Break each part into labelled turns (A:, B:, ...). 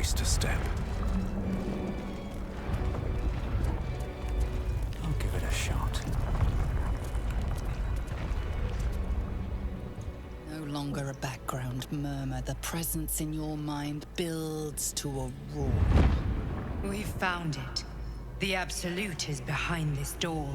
A: waste a step. I'll give it a shot.
B: No longer a background murmur. The presence in your mind builds to a roar.
C: We've found it. The Absolute is behind this door.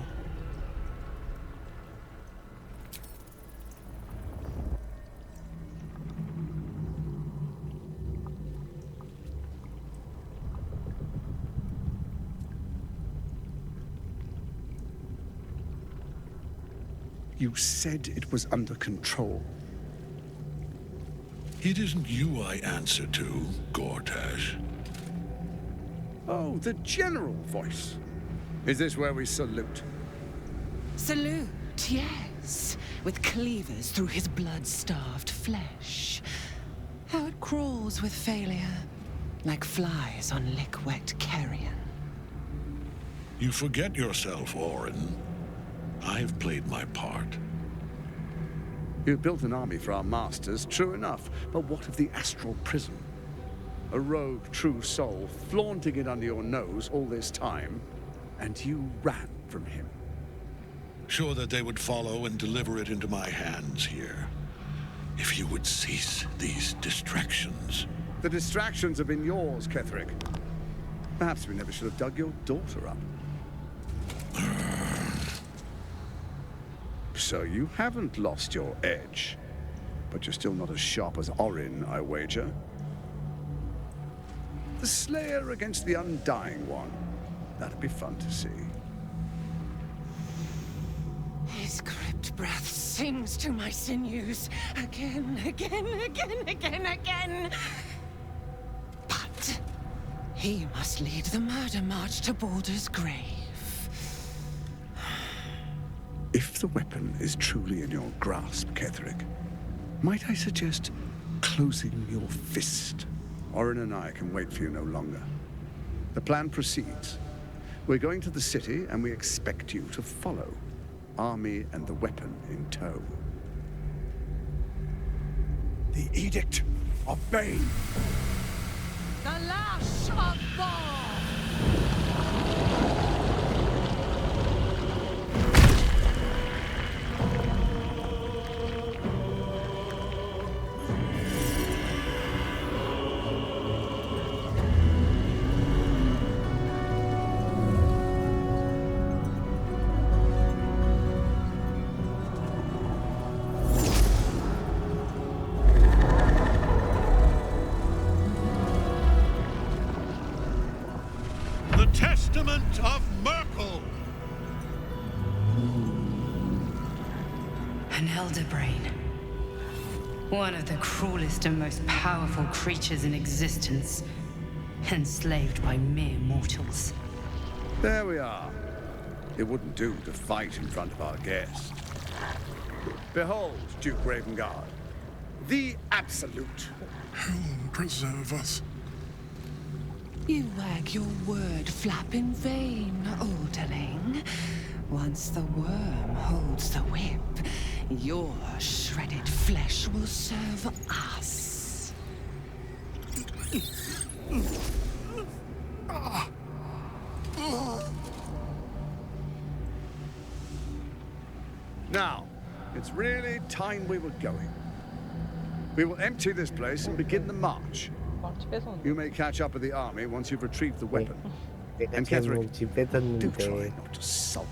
D: You said it was under control.
E: It isn't you I answer to, Gortash.
D: Oh, the general voice. Is this where we salute?
B: Salute, yes. With cleavers through his blood-starved flesh. How it crawls with failure, like flies on lick-wet carrion.
E: You forget yourself, Orin. I've played my part.
D: You've built an army for our masters, true enough. But what of the astral prison? A rogue true soul flaunting it under your nose all this time, and you ran from him.
E: Sure that they would follow and deliver it into my hands here. If you would cease these distractions.
D: The distractions have been yours, Ketherick. Perhaps we never should have dug your daughter up. So you haven't lost your edge. But you're still not as sharp as Orin, I wager. The Slayer against the Undying One. That'd be fun to see.
B: His crypt breath sings to my sinews. Again, again, again, again, again. But he must lead the murder march to Baldur's grave.
D: If the weapon is truly in your grasp, Ketherick, might I suggest closing your fist? Orin and I can wait for you no longer. The plan proceeds. We're going to the city, and we expect you to follow. Army and the weapon in tow. The Edict of Bane!
B: The Lash of Bor!
E: Testament of Merkel!
C: An elder brain. One of the cruelest and most powerful creatures in existence. Enslaved by mere mortals.
D: There we are. It wouldn't do to fight in front of our guest. Behold, Duke Ravengard. The Absolute.
E: Heaven preserve us.
B: You wag your word flap in vain, Alderling. Once the worm holds the whip, your shredded flesh will serve us.
D: Now, it's really time we were going. We will empty this place and begin the march. You may catch up with the army once you've retrieved the weapon. And Ketherick, do try not to sulk.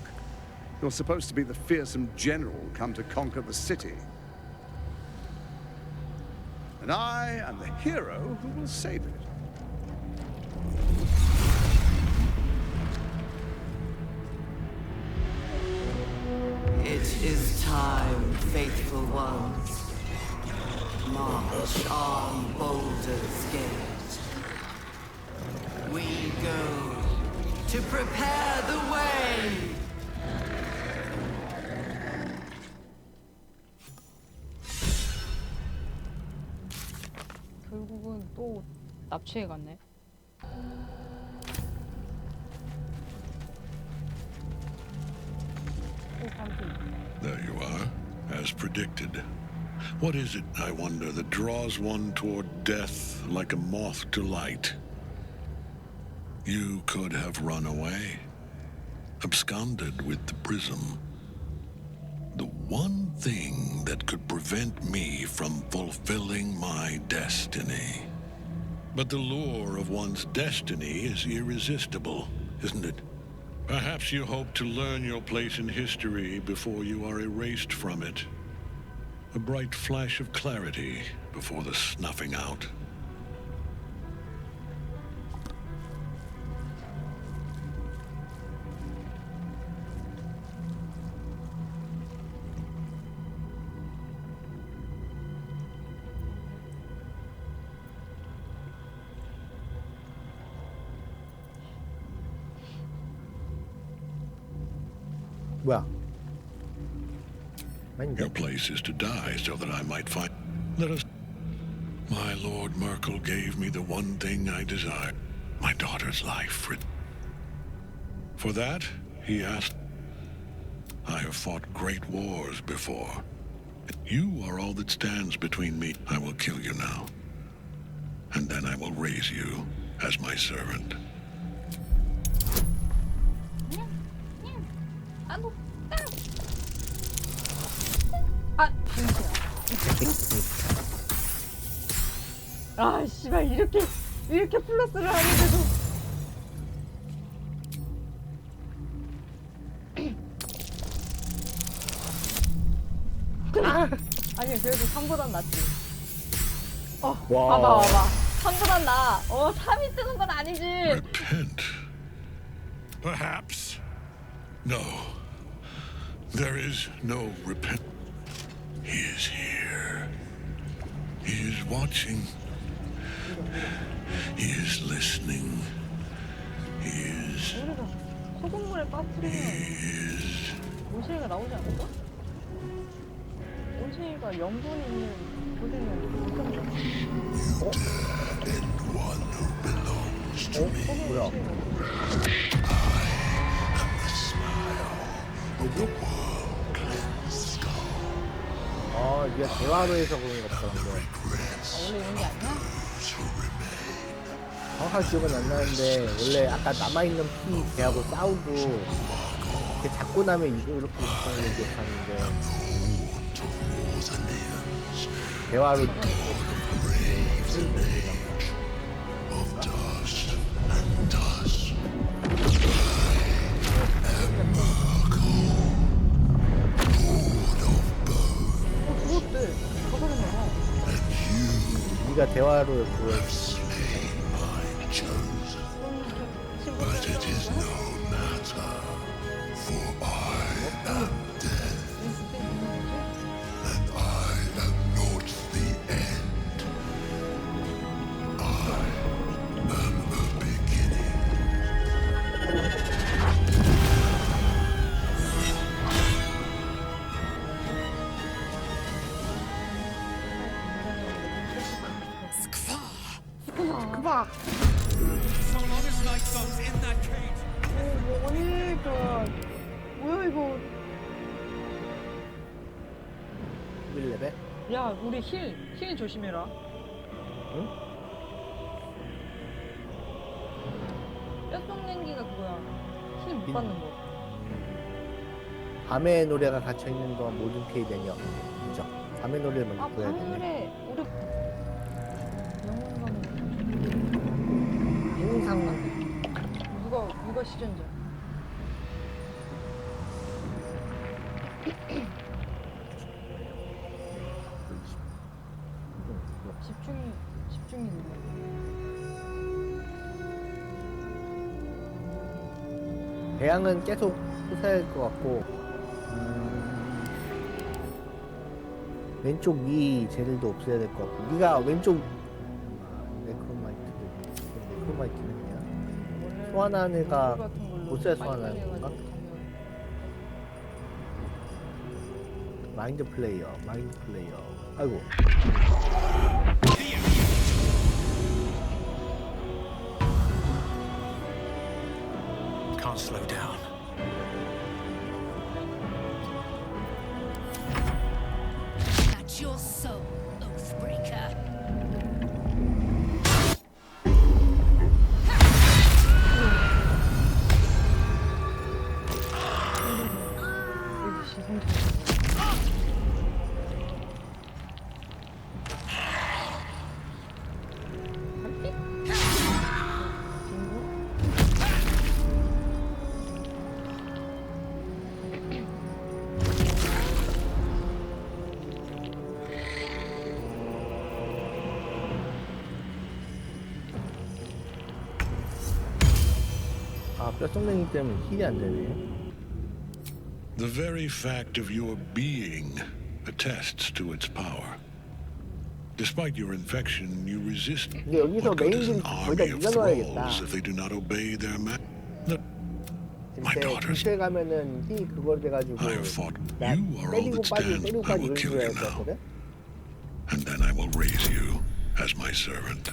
D: You're supposed to be the fearsome general come to conquer the city. And I am the hero who will save it.
F: It is time, faithful ones. March on Baldur's Gate. We go to prepare the way.
G: 결국은 또 납치해 갔네.
E: There you are, as predicted. What is it, I wonder, that draws one toward death like a moth to light? You could have run away, absconded with the prism. The one thing that could prevent me from fulfilling my destiny. But the lure of one's destiny is irresistible, isn't it? Perhaps you hope to learn your place in history before you are erased from it. A bright flash of clarity before the snuffing out.
A: 뭐야?
E: Your place is to die so that I might find... Let us... My Lord Merkel gave me the one thing I desired. My daughter's life. For that, he asked... I have fought great wars before. You are all that stands between me. I will kill you now. And then I will raise you as my servant.
G: 아, 씨발 이렇게 플러스를 하는데도. 아니 그래도 3보단 낫지. 봐봐. 3보단 나. 3이 뜨는 건 아니지.
E: Repent. Perhaps. No. There is no repent. He is here. He is watching. He is listening. He is.
G: 우리가 소금물에 빠뜨리면 온실이가 나오지 않을까? 온실이가 염분이 있는 곳에는 못 잡잖아.
A: 뭐야? 아, 이게 대화로에서 그런 거 같더라고요.
G: 원래 이런 게 아니야?
A: 정확한 기억은 안 나는데 원래 아까 남아있는 피 걔하고 싸우고 이렇게 잡고 나면 이렇게 있다는 기억하는데 대화로 네가 대화로 그걸
E: But it is no matter, for I am dead, and I am not the end. I am the beginning.
G: 그봐. 뭐니까 뭐야 이거?
A: 11레벨?
G: 야 우리 힐 조심해라.
A: 응?
G: 뼛속 냉기가 그거야. 힐 못 받는 거.
A: 밤의 노래가 갇혀있는 건 모든 피해 되냐? 그죠? 밤의 노래를 먼저
G: 아
A: 구해야
G: 밤의
A: 되네.
G: 노래 우리 영웅가는
A: 항상
G: 누가 시전자? 집중이 누구야?
A: 배양은 계속 솟아야 할 것 같고 왼쪽 위 쟤들도 없애야 될 것 같고 네가 왼쪽 네크로마이트는 뭐야? 소환하는 애가 보스에 소환하는 건가? 마인드 플레이어 아이고
H: Can't slow down.
C: That's your soul, Oathbreaker.
A: 뼈성냉이 때문에 힐이 안 되네.
E: The very fact of your being attests to its power. Despite your infection, you resist.
A: 근데 여기서
E: What good is
A: 메인들이
E: an
A: 거의 다
E: army of
A: 이겨넣어야겠다.
E: thralls if they do not obey their My daughters.
A: 김태 가면은 힘이 그걸 돼가지고
E: I have fought.
A: 나
E: You are all
A: 때리고
E: that
A: 빠지고
E: stands.
A: 때리고
E: I
A: 빠지고
E: will
A: 이런
E: kill
A: 식으로
E: you
A: 해야
E: now,
A: 됐거든?
E: and then I will raise you as my servant.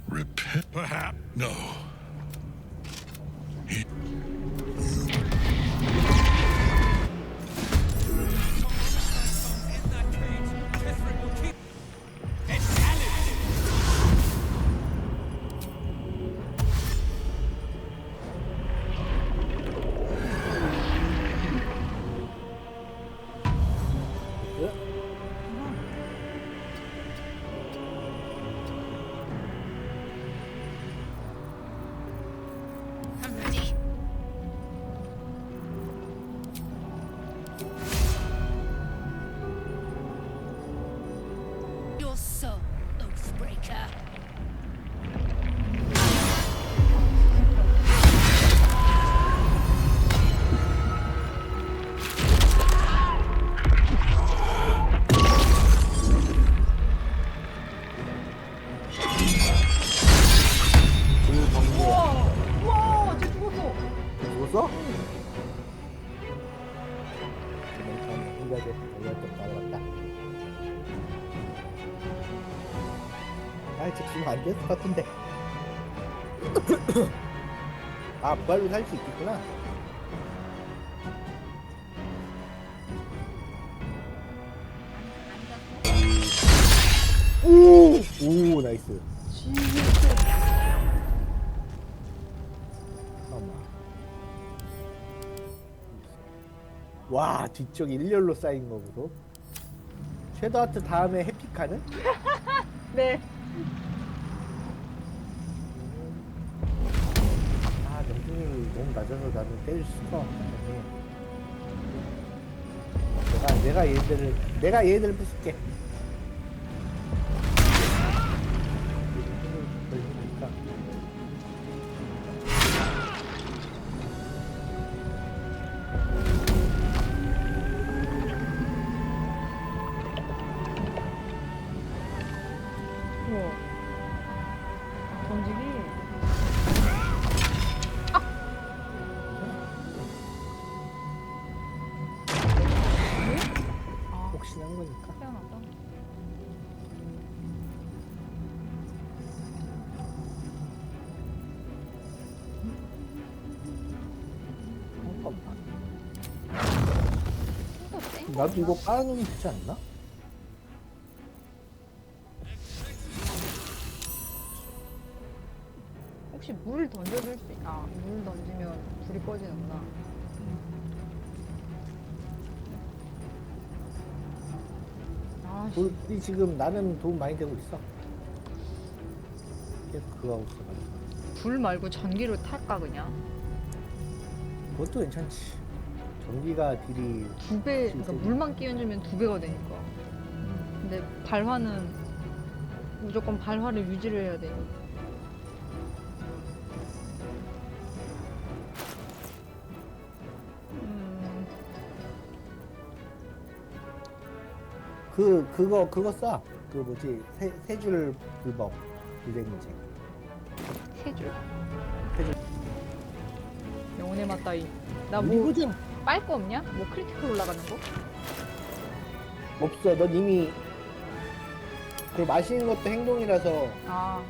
E: Repent? Perhaps. No.
C: I'm ready. Your soul, Oathbreaker.
G: 우와, 쟤 죽었어.
A: 죽었어? 멍청한 혼자서 달려왔던 따라왔다. 아, 쟤 지금 안 될 것 같은데. 아, 부활로 살 수 있겠구나. 오! 오, 나이스. 잠깐만. 와, 뒤쪽이 일렬로 쌓인 거고도. 섀도우 하트 다음에 해피카는?
G: 네.
A: 아, 명중률이 너무 낮아서 나는 때릴 수가 없네. 내가 얘들을 부술게.
G: 우와. 던지기.
A: 혹시나 한 거니까.
G: 태어났다.
A: 나도 이거 깔아놓으면 되지 않나?
G: 혹시 물 던져줄 수 있... 아, 물 던지면 불이 꺼지는구나. 아, 씨.
A: 우리 지금 나는 도움 많이 되고 있어. 계속 그거 하고 있어가지고.
G: 불 말고 전기로 탈까 그냥?
A: 그것도 괜찮지. 전기가 딜이
G: 2배, 그러니까 물만 끼얹으면 2배가 되니까. 근데 발화는 무조건 발화를 유지를 해야 돼.
A: 그거 써. 그 뭐지 세 줄 불법 불백문제.
G: 세 줄.
A: 세 줄.
G: 영혼의 맞다이. 나 뭐
A: 이거 좀
G: 빨 거 없냐? 뭐 크리티컬 올라가는 거?
A: 없어. 넌 이미 그 마시는 것도 행동이라서
G: 아,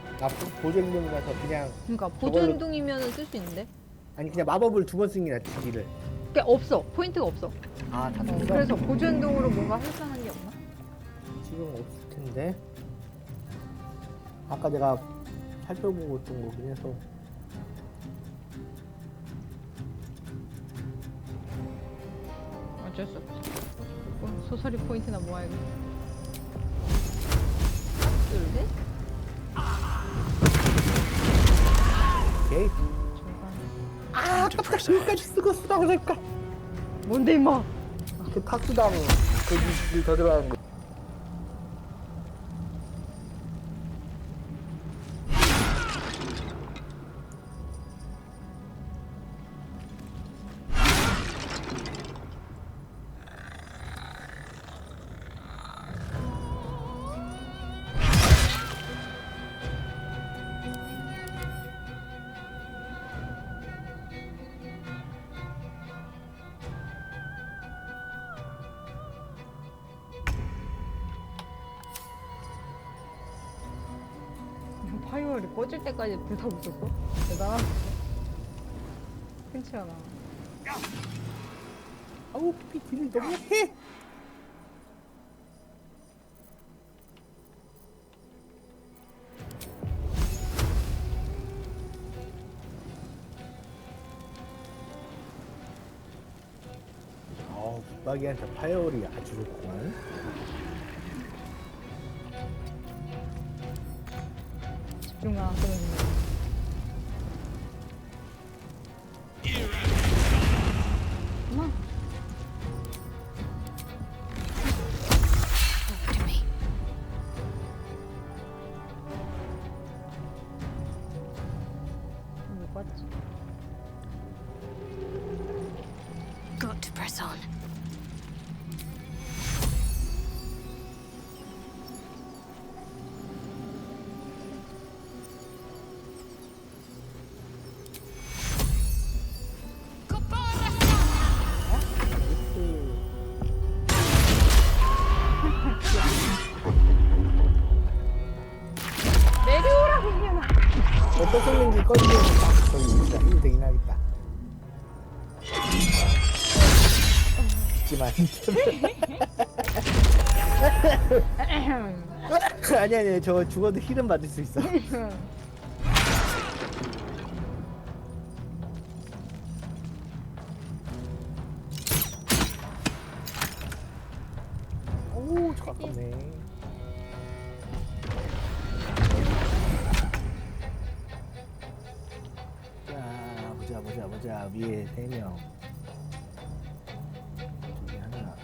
A: 보조 행동이라서 그냥
G: 그러니까 보조
A: 저걸로-
G: 행동이면 쓸 수 있는데.
A: 아니 그냥 마법을 2번 쓰는 게 낫지 딜을.
G: 그게 없어. 포인트가 없어.
A: 아, 다
G: 어,
A: 줬어?
G: 그래서 보조 행동으로 뭔가 할 만한 게 없나?
A: 지금 없을 텐데. 아까 내가 살펴보고 있던 거긴 해서.
G: 어쩔 수 없지. 소설이 포인트나 모아야겠다. 둘, 셋.
A: 오케이.
G: 절반.
A: 아깝다. 여기까지 쓰고 수당을 할까?
G: 뭔데 임마?
A: 그 탁수당 그 더 들어가는 거.
G: 파이어리 꺼질 때까지 불타고 있었어? 대단하다. 흔치 않아.
A: 아우 피 딜이 너무 약해. 북박이한테 파이어리 아주 좋구만.
G: 집중을 안 끊어주네. 엄마. 못 봤지?
C: Got to press on.
G: 내려오라고 이년아.
A: 어떤 성능이 꺼지면 딱 저기 진짜 힘이 되긴 하겠다. 죽지만 아니 저 죽어도 힐은 받을 수 있어. 오 저 아깝네. 자 보자 위에 3명 저기 하나.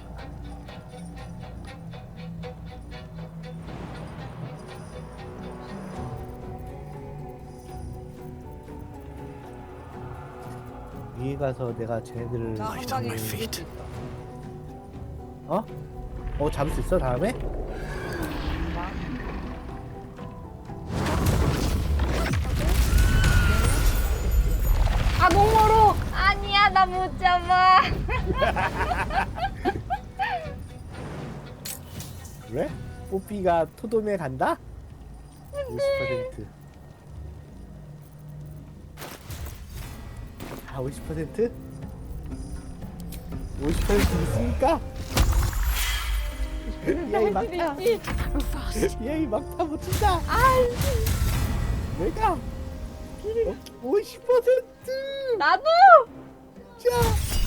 A: 위에 가서 내가 쟤네들을
G: 나 한 방에 죽일 수 있어.
A: 어? 잡을 수 있어 다음에?
G: 아 너무 멀어. 아니야 나 못 잡아.
A: 그래? 뽀삐가 토돔에 간다? 50%. 아 50%? 50% 있습니까? 야이 막타. 야이 막타 못 친다. 내가 50%.
G: 나도.
A: 자.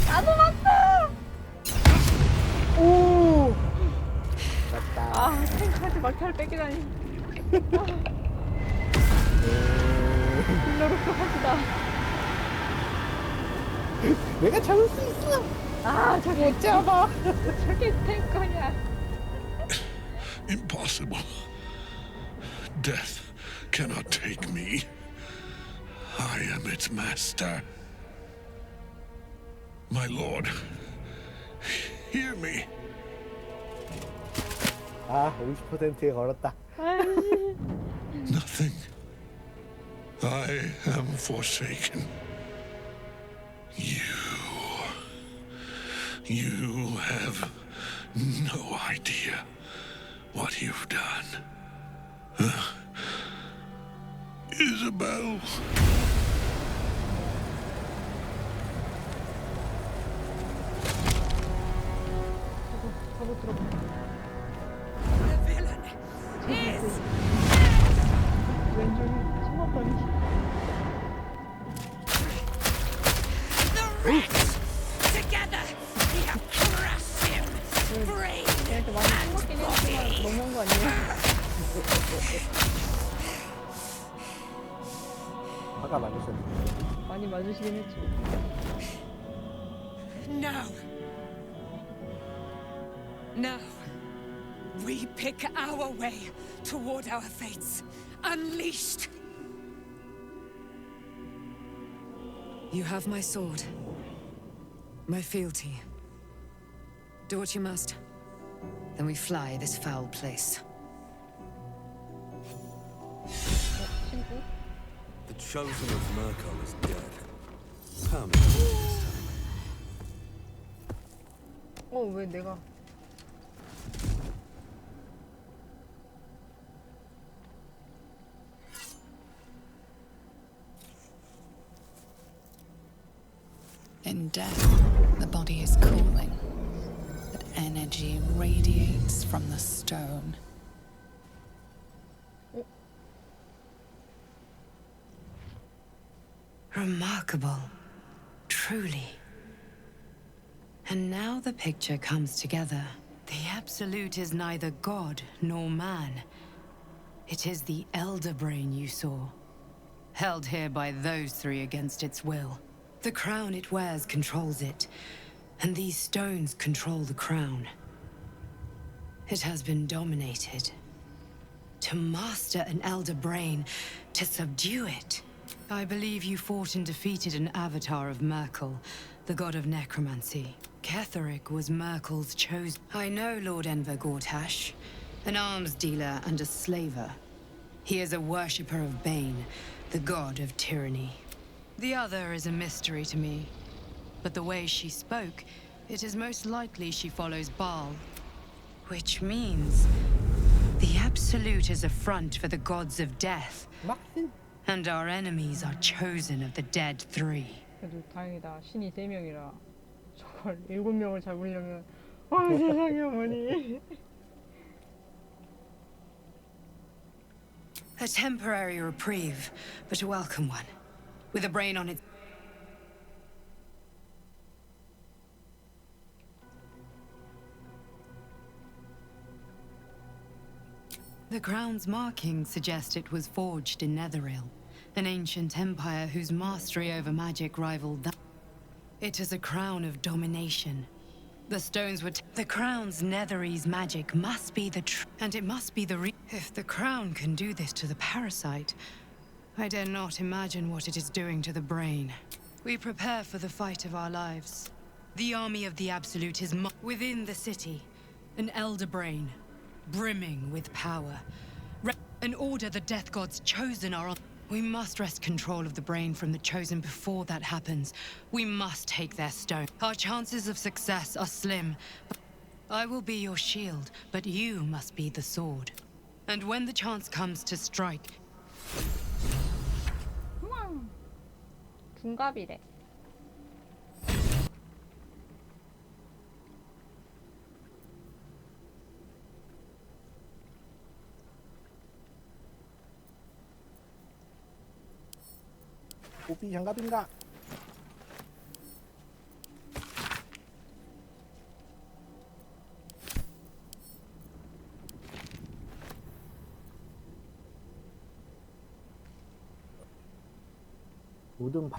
G: 나도 맞다.
A: 오. 맞다.
G: 아 탱크한테 막타를 뺏기다니. 딜러로서 하시다.
A: 내가 잡을 수 있어.
G: 아 저게
A: 못 잡아.
G: 저게 탱커냐.
E: Impossible. Death cannot take me. I am its master. My lord, hear me.
A: 아 50%에 걸었다.
E: Nothing. I am forsaken. You have no idea what you've done. Isabel.
G: 저거 들어봐.
B: The villain is
G: 왼쪽이 숨었더니.
B: the rats. Together, we have crushed him. Brain
G: 걔한테 많이 숨었긴 했지만 너무한 거 아니야?
A: 화가 많으셨네.
G: 많이 맞으시긴 했지.
B: Now. Now, we pick our way toward our fates, unleashed. You have my sword, my fealty. Do what you must. Then we fly this foul place.
G: 친구?
I: The chosen of Murkow is dead. Permanently this time.
G: 왜 내가?
B: In death, the body is cooling, but energy radiates from the stone.
C: Remarkable. Truly. And now the picture comes together. The Absolute is neither god nor man. It is the Elder Brain you saw, held here by those three against its will. The crown it wears controls it, and these stones control the crown. It has been dominated. To master an Elder Brain, to subdue it. I believe you fought and defeated an avatar of Merkel, the god of necromancy. Ketheric was Merkel's chosen. I know Lord Enver Gortash, an arms dealer and a slaver. He is a worshipper of Bane, the god of tyranny. The other is a mystery to me, but the way she spoke, it is most likely she follows Baal. Which means the Absolute is a front for the gods of death, and our enemies are chosen of the dead three.
G: 그래도 다행이다. 신이 3명이라 저걸 7명을 잡으려면 세상에 어머니.
C: A temporary reprieve, but a welcome one. With a brain on its... The crown's markings suggest it was forged in Netheril, an ancient empire whose mastery over magic rivaled that. It is a crown of domination. The stones were... The crown's Netherese magic must be the and it must be the If the crown can do this to the parasite, I dare not imagine what it is doing to the brain. We prepare for the fight of our lives. The army of the Absolute is within the city. An elder brain, brimming with power. An order the death gods chosen are on. We must wrest control of the brain from the chosen before that happens. We must take their stone. Our chances of success are slim. I will be your shield, but you must be the sword. And when the chance comes to strike...
G: 둔갑이래.
A: 뽀삐 장갑인가? 모든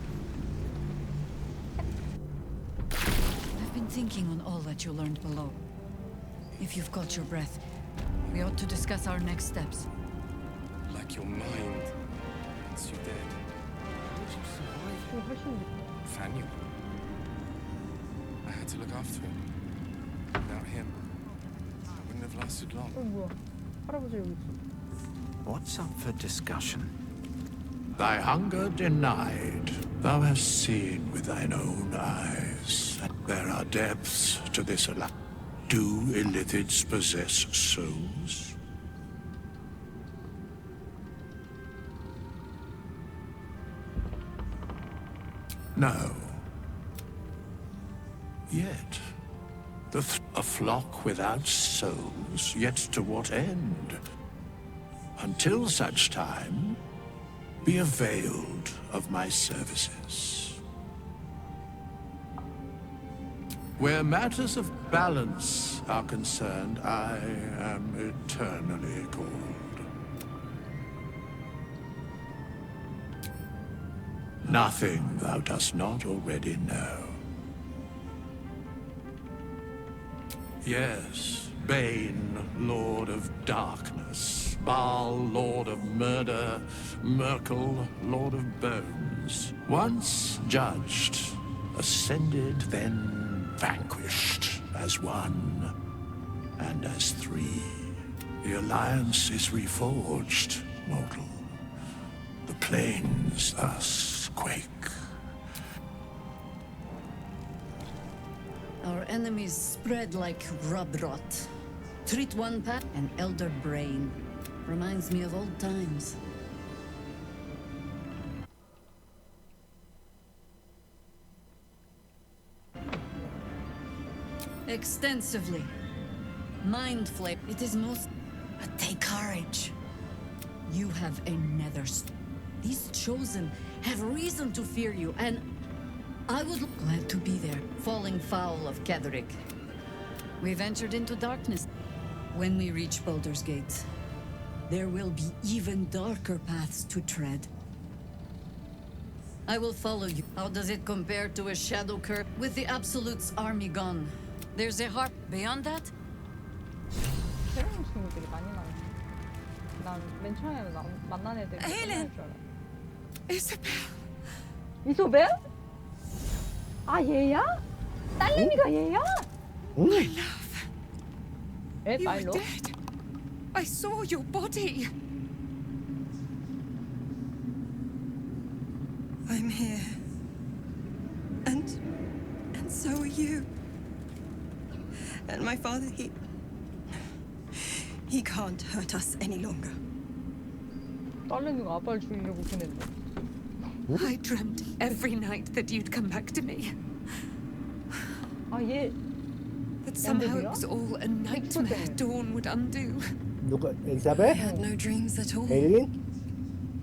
J: I've been thinking on all that you learned below. If you've got your breath, we ought to discuss our next steps.
I: Like your mind wants you dead. How did you survive? Nathaniel. I had to look after him. Without him, I wouldn't have lasted long.
G: 뭐야? 할아버지 여기 있어.
H: What's up for discussion?
E: Thy hunger denied, thou hast seen with thine own eyes. There are depths to this alive. Do illithids possess souls? No. Yet, a flock without souls, yet to what end? Until such time, be availed of my services. Where matters of balance are concerned, I am eternally cold. Nothing thou dost not already know. Yes, Bane, Lord of Darkness, Baal, Lord of Murder, Merkel, Lord of Bones. Once judged, ascended, then vanquished as one, and as three. The alliance is reforged, mortal. The plains thus quake.
J: Our enemies spread like rub rot. Treat one path, an elder brain. Reminds me of old times. Extensively. Mind flame. It is most. But take courage. You have a nether. These chosen have reason to fear you, and I would glad to be there, falling foul of Ketheric. We ventured into darkness. When we reach Baldur's Gate, there will be even darker paths to tread. I will follow you. How does it compare to a shadow curve? With the Absolute's army gone, there's a heart. Beyond that?
G: 새로운 친구들이 많이 나네. 난맨 처음에 만난 애들이
C: 헬렌!
G: 줄 알아.
C: Isabel.
G: 이소벨? 아 얘야? 딸내미가 얘야?
C: My love.
G: 에?
C: You
G: 말로?
C: were dead. I saw your body. I'm here. And so are you. And my father, he can't hurt us any longer.
G: 딸내미가 아빠를 죽이려고 보냈네.
C: I dreamt every night that you'd come back to me.
G: 아 얘.
C: That somehow it was all a nightmare Dawn would undo.
A: 누가
C: I
A: 엘사벨?
C: had no dreams at all.
A: 에일린?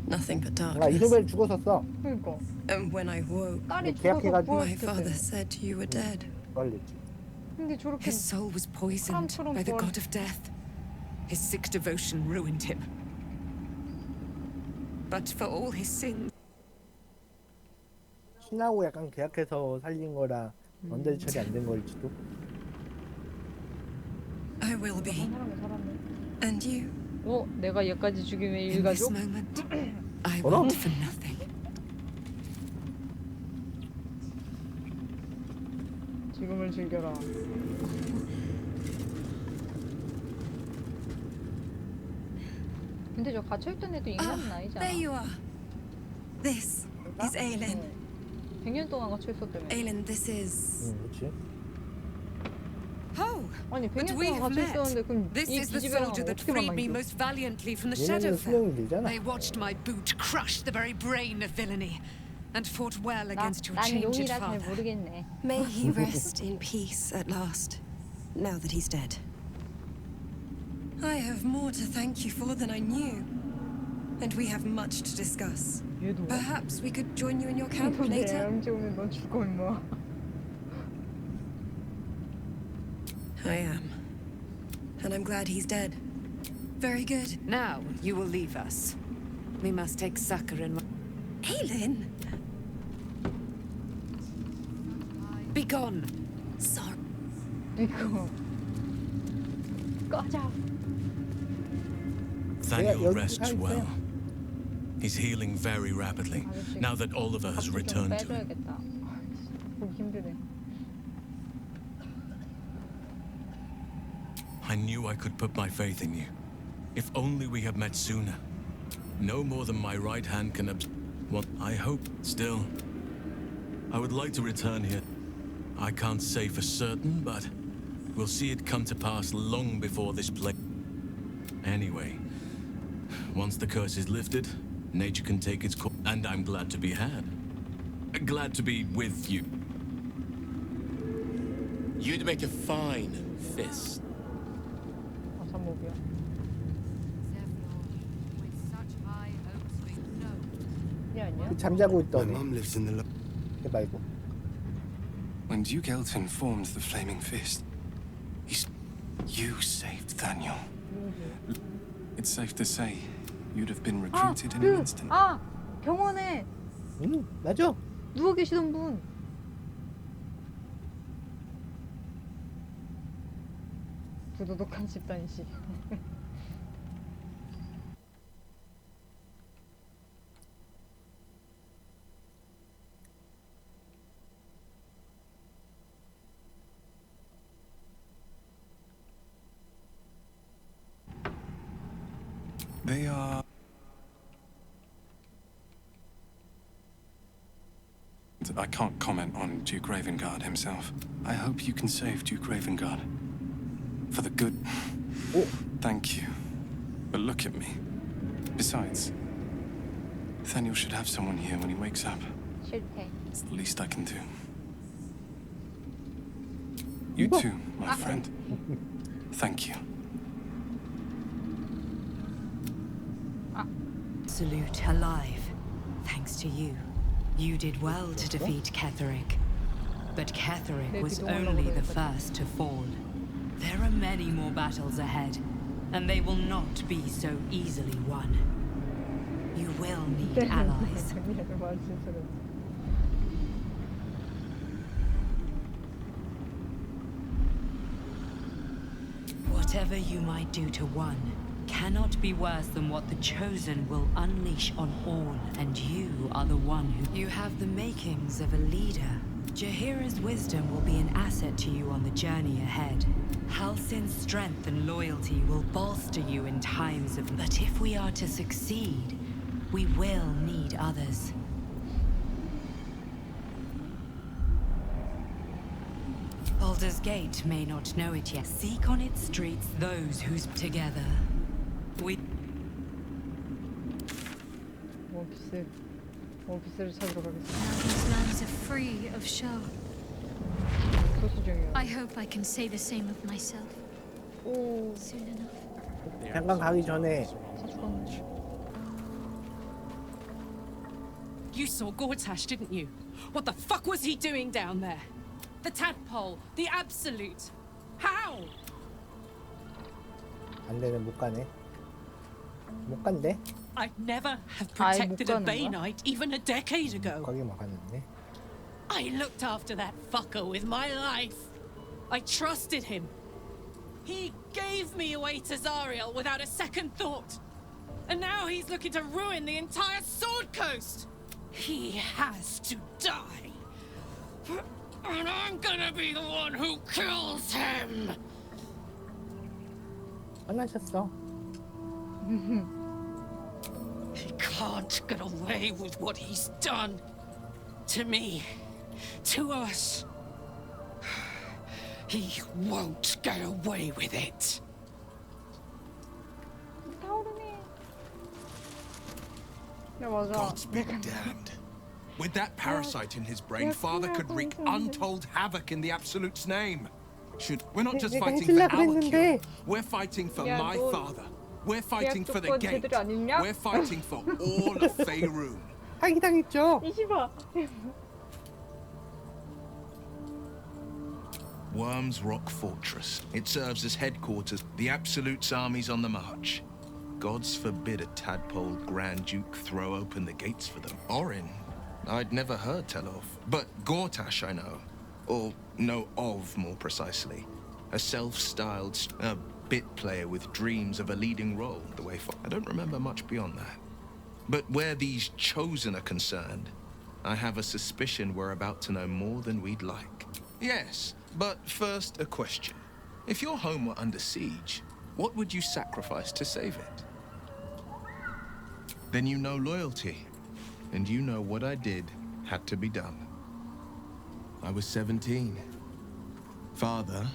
C: Nothing but
A: 아
C: darkness.
A: 이소벨 죽었었어.
G: 그러니까.
C: And when I woke,
G: 딸이
A: 계약해가지고
G: 죽어서
C: my father
G: 부활했대.
C: said you were dead.
A: 걸렸지.
G: 근데 저렇게
C: His soul was poisoned
G: 사람처럼
C: by the
G: 부활-
C: god of death. His sick devotion ruined him. But for all his sins,
A: 신하고 약간 계약해서 살린 거라 언제 처리 안 된 걸지도.
C: I will be.
G: 한 사람이 살았네.
C: And you.
G: 어? 내가 얘까지 죽이면
C: In this
G: 일가족?
C: moment, I
A: Hold on.
C: want for nothing.
G: 지금을 즐겨라. 근데 저 갇혀있던 애도 인간은 아니잖아.
C: There you are. This is Aelin.
G: 100년 동안 갇혀있었다며.
C: Aelin, this is.
A: 그렇지.
C: Oh,
G: 아니
C: but
G: 100년
C: we
G: 동안
C: have met.
G: 갇혀있었는데 그럼
C: This
G: 이
C: is the
G: 기집애랑
C: soldier that
G: 어떻게
C: freed me
G: 만나죠?
C: most valiantly from the
A: 얘네는
C: Shadowfell.
A: 수명이 길잖아.
C: They watched my boot crush the very brain of villainy, and fought well against your
G: 난
C: changed
G: 용이라 잘
C: father.
G: 모르겠네.
C: May he rest in peace at last, now that he's dead. I have more to thank you for than I knew, and we have much to discuss.
G: 얘도
C: Perhaps we could join you in your camp
G: 내
C: later.
G: MG 오면 넌 죽어 임마.
C: I am. And I'm glad he's dead. Very good. Now you will leave us. We must take succor in. Aelin! Be gone! Sorry.
G: 이거 꺼져.
E: Thaniel
A: 여기
E: rests
A: 가
E: well.
A: 있어요.
E: He's healing very rapidly, now that Oliver has
G: 좀
E: returned to him.
G: 빼줘야겠다. 보기 힘드네.
E: I knew I could put my faith in you. If only we had met sooner. No more than my right hand can what I hope. Still, I would like to return here. I can't say for certain, but we'll see it come to pass long before this place. Anyway, once the curse is lifted, nature can take its course, and I'm glad to be had. Glad to be with you.
K: You'd make a fine fist.
G: 아산목이야. 얘 아니야?
A: 그 잠자고
I: My
A: 있던
I: mum lives in the.
A: 애 말고.
I: When Duke Elton formed the Flaming Fist, you saved Thaniel. It's safe to say you'd have been recruited in an instant.
G: 아! 병원에
A: 맞아.
G: 누워 계시던 분. 부도덕한 집단이시.
I: They are. I can't comment on Duke Ravengard himself. I hope you can save Duke Ravengard. For the good.
A: Oh.
I: Thank you. But look at me. Besides, Nathaniel should have someone here when he wakes up.
G: 싫대.
I: It's the least I can do. You two my friend. Thank you.
C: Absolute alive. Thanks to you. You did well to defeat Ketheric. But Ketheric was only the first to fall. There are many more battles ahead, and they will not be so easily won. You will need allies. Whatever you might do to one cannot be worse than what the Chosen will unleash on all, and you are the one who... You have the makings of a leader. Jaheira's wisdom will be an asset to you on the journey ahead. Halsin's strength and loyalty will bolster you in times of... But if we are to succeed, we will need others. Baldur's Gate may not know it yet. Seek on its streets those who's together. We...
G: 원피스를 찾으러 가겠습니다.
L: Now these lands are free of Shah.
G: 소수 중이야.
L: I hope I can say the same of myself.
G: 오.
L: Soon enough.
A: 잠깐 가기 전에
M: You saw Gortash, didn't you? What the fuck was he doing down there? The tadpole, the absolute. How?
A: 안 되네, 못 가네. 못 간대?
M: I'd never have protected a
G: 가는
M: Bay
G: 거야?
M: Knight even a decade ago.
A: 거기 못 갔는데.
M: I looked after that fucker with my life. I trusted him. He gave me away to Zariel without a second thought. And now he's looking to ruin the entire Sword Coast. He has to die. And I'm gonna be the one who kills him.
A: 화나셨어.
M: He can't get away with what he's done. To me. To us. He won't get away with it.
N: Gods be damned. With that parasite in his brain, Father could wreak untold havoc in the Absolute's name. We're not just fighting for our cure. We're fighting for my father. We're fighting for the gate. We're fighting for all of Faerun.
A: 사기당했죠.
N: Worm's Rock Fortress. It serves as headquarters. The Absolute's army's on the march. Gods forbid a tadpole Grand Duke throw open the gates for them. Orin, I'd never heard tell of. But Gortash I know. Or know of, more precisely. A self-styled bit player with dreams of a leading role, the way I don't remember much beyond that. But where these Chosen are concerned, I have a suspicion we're about to know more than we'd like. Yes, but first a question. If your home were under siege, what would you sacrifice to save it? Then you know loyalty, and you know what I did had to be done. I was 17. Father,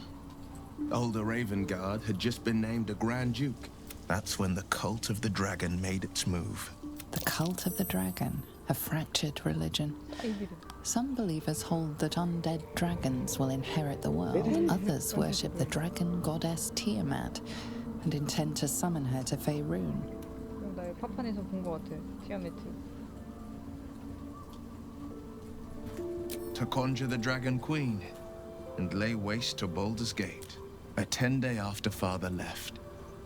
N: older Ravengard, had just been named a Grand Duke. That's when the cult of the dragon made its move.
O: The cult of the dragon, a fractured religion. Some believers hold that undead dragons will inherit the world. Others worship the dragon goddess Tiamat and intend to summon her to Faerun.
G: 나 이거 파판에서 본 것 같아. 티아메트.
N: To conjure the Dragon Queen and lay waste to Baldur's Gate. A 10-day after Father left,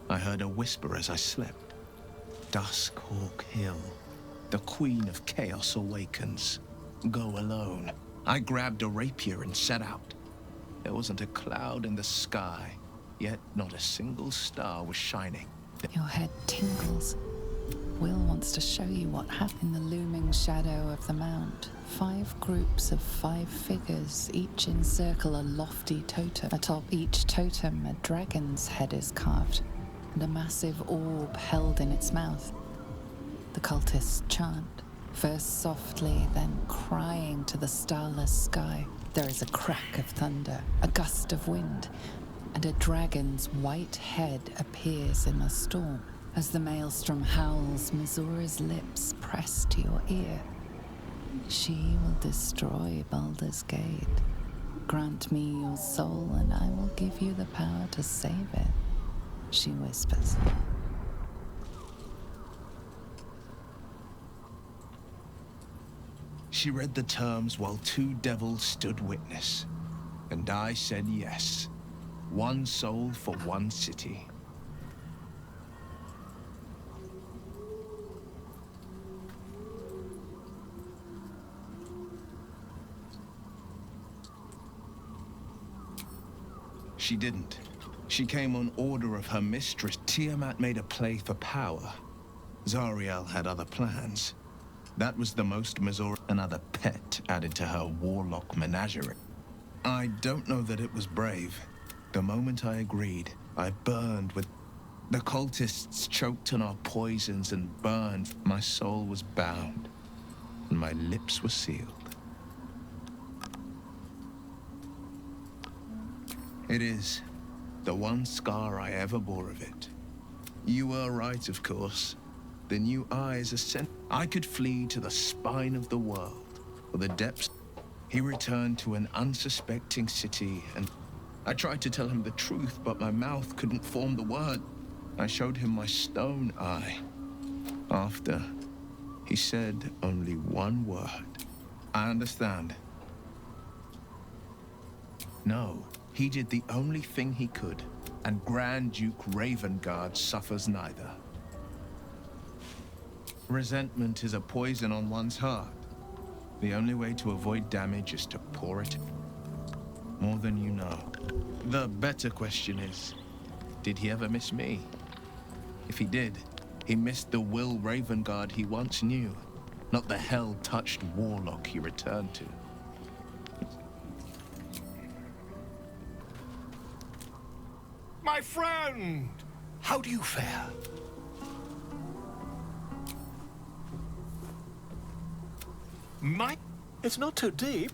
N: I heard a whisper as I slept. Duskhawk Hill. The Queen of Chaos awakens. Go alone. I grabbed a rapier and set out. There wasn't a cloud in the sky, yet not a single star was shining.
O: Your head tingles. Will wants to show you what happened in the looming shadow of the mount. 5 groups of 5 figures, each encircle a lofty totem. Atop each totem, a dragon's head is carved, and a massive orb held in its mouth. The cultists chant, first softly, then crying to the starless sky. There is a crack of thunder, a gust of wind, and a dragon's white head appears in the storm. As the maelstrom howls, Mizura's lips press to your ear. She will destroy Baldur's Gate, grant me your soul and I will give you the power to save it, she whispers.
N: She read the terms while two devils stood witness, and I said yes. One soul for one city. She didn't. She came on order of her mistress. Tiamat made a play for power. Zariel had other plans. That was the most Mazor, another pet added to her warlock menagerie. I don't know that it was brave. The moment I agreed, I burned with... The cultists choked on our poisons and burned. My soul was bound, and my lips were sealed. It is the one scar I ever bore of it. You were right, of course. The new eyes ascend. I could flee to the spine of the world, or the depths. He returned to an unsuspecting city, and I tried to tell him the truth, but my mouth couldn't form the word. I showed him my stone eye. After, he said only one word. I understand. No, he did the only thing he could, and Grand Duke Ravengard suffers neither. Resentment is a poison on one's heart. The only way to avoid damage is to pour it more than you know. The better question is, did he ever miss me? If he did, he missed the Will Ravengard he once knew, not the hell-touched warlock he returned to.
P: My friend! How do you fare? It's not too deep.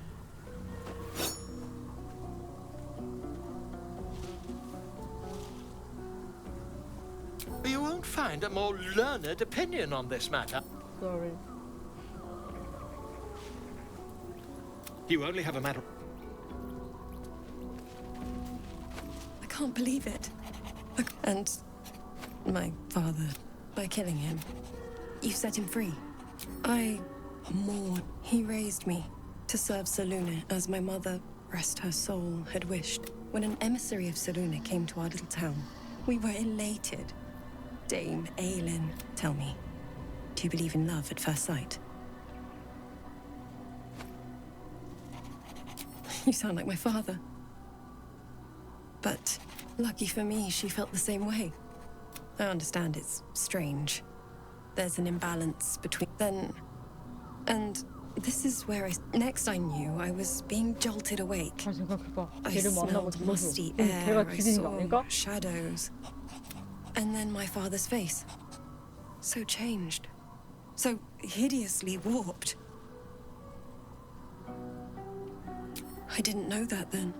P: You won't find a more learned opinion on this matter.
G: Sorry.
P: You only have a matter...
Q: I can't believe it. And my father, by killing him, you set him free. I mourn. He raised me to serve Selûne as my mother, rest her soul, had wished. When an emissary of Selûne came to our little town, we were elated. Dame Aelin, tell me, do you believe in love at first sight? You sound like my father. But lucky for me, she felt the same way. I understand it's strange. There's an imbalance between then... And this is where next I knew, I was being jolted awake. I smelled musty air, I saw shadows. And then my father's face. So changed. So hideously warped. I didn't know that then.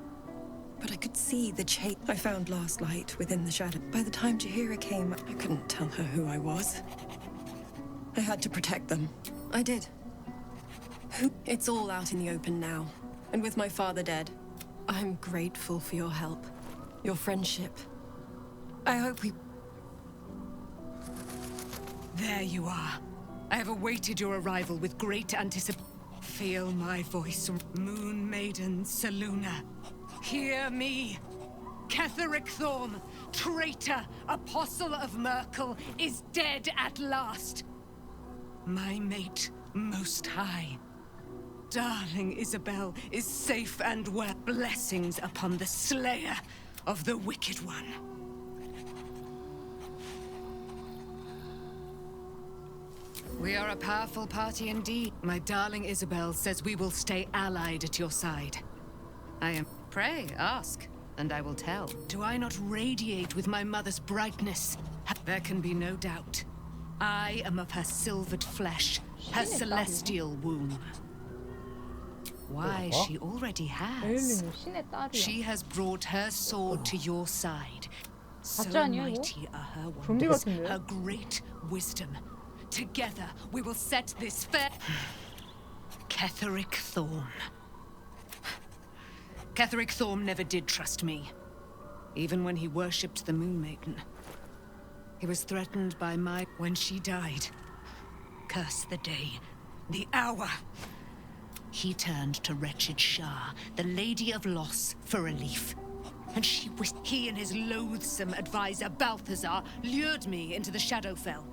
Q: But I could see the change. I found last light within the shadow. By the time Jaheira came, I couldn't tell her who I was. I had to protect them. I did. It's all out in the open now. And with my father dead, I'm grateful for your help. Your friendship. I hope we...
B: There you are. I have awaited your arrival with great anticipation. Feel my voice, Moon Maiden Selûne. Hear me. Ketheric Thorm, traitor, apostle of Merkel, is dead at last. My mate, most high. Darling Isabel is safe and well. Blessings upon the slayer of the Wicked One. We are a powerful party indeed. My darling Isabel says we will stay allied at your side. I am... Pray, ask, and I will tell. Do I not radiate with my mother's brightness? There can be no doubt. I am of her silvered flesh, her celestial womb. Why, she already has. She has brought her sword to your side. So mighty are her wonders, her great wisdom. Together, we will set this fair... Ketheric Thorm. Ketheric Thorm never did trust me, even when he worshipped the Moon Maiden. He was threatened by my... when she died. Curse the day, the hour. He turned to wretched Shah, the Lady of Loss, for relief. And he and his loathsome advisor, Balthazar, lured me into the Shadowfell.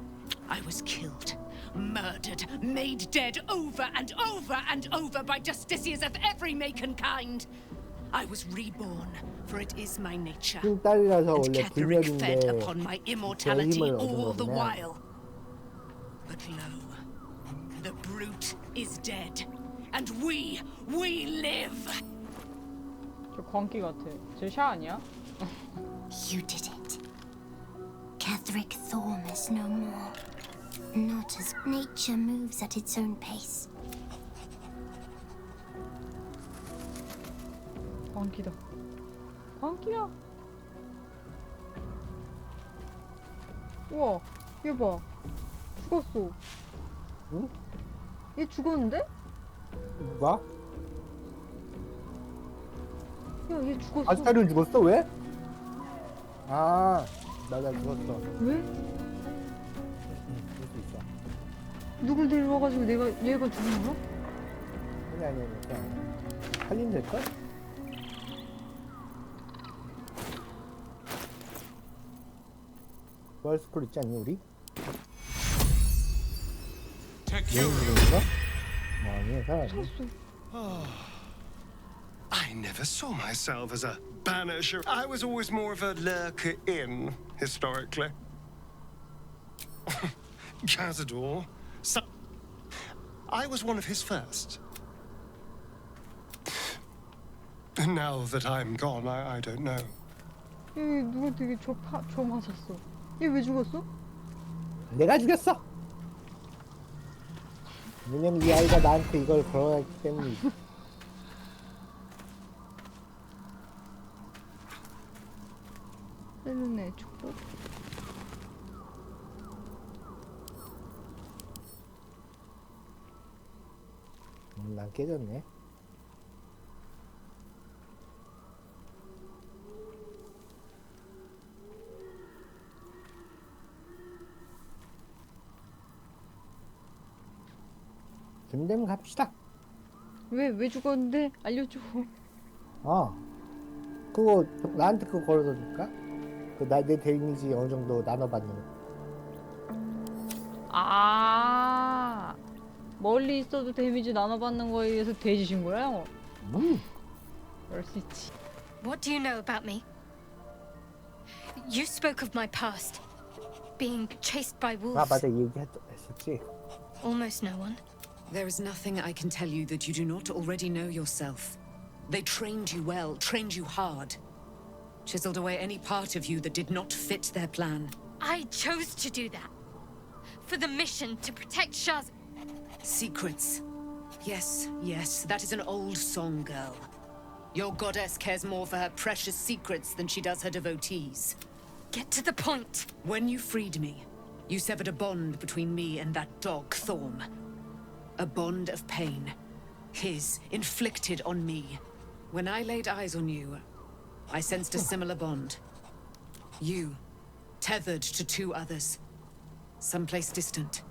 B: I was killed, murdered, made dead over and over and over by justiciars of every make and kind. I was reborn, for it is my nature.
A: 딸이라서
B: And
A: 원래
B: Ketheric fed
A: 불멸인데
B: upon my
A: 제
B: immortality
A: 힘을 얻은
B: all the
A: 거구나.
B: while. But lo, the brute is dead, and we live.
G: 저 광기 같아. 쟤 샤 아니야?
L: You did it. Ketheric Thorm is no more. Not as nature moves at its own pace.
G: 광기다. 광기야. 우와, 얘 봐. 죽었어.
A: 응?
G: 얘 죽었는데?
A: 누가?
G: 야, 얘 죽었어.
A: 아스타리온 죽었어? 왜? 아, 맞아 죽었어.
G: 왜?
A: 그럴 수 있어.
G: 누굴 데려와가지고 얘가 죽은 거야?
A: 아니 그냥 살림될걸? 부활 스쿨 있지 않니 우리? 여행인가? 아니 살았네.
R: I never saw myself as a banisher. I was always more of a lurker in, historically. Cazador. I was one of his first. And now that I'm gone, I don't know.
G: 얘 누가 되게 저 맞았어. 얘 왜 죽었어?
A: 내가 죽였어. 왜냐면 이 아이가 나한테 이걸 걸어놨기 때문이지.
G: 셀룬의 축복.
A: 난 깨졌네. 됨됨 갑시다.
G: 왜 죽었는데? 알려줘.
A: 그거 나한테 그거 걸어서 줄까? 내 데미지 어느 정도 나눠받는 거.
G: 아, 멀리 있어도 데미지 나눠받는 거에 의해서 돼지신 거야? 그럴 수 있지.
L: What do you know about me? You spoke of my past. Being chased by wolves.
A: 아 맞아 얘기했었지.
L: Almost no one.
B: There is nothing I can tell you that you do not already know yourself. They trained you well, trained you hard. Chiseled away any part of you that did not fit their plan.
L: I chose to do that. For the mission to protect Shah's...
B: Secrets. Yes, that is an old song, girl. Your goddess cares more for her precious secrets than she does her devotees.
L: Get to the point.
B: When you freed me, you severed a bond between me and that dog, Thorm. A bond of pain. His, inflicted on me. When I laid eyes on you, I sensed a similar bond. You, tethered to two others. Someplace distant.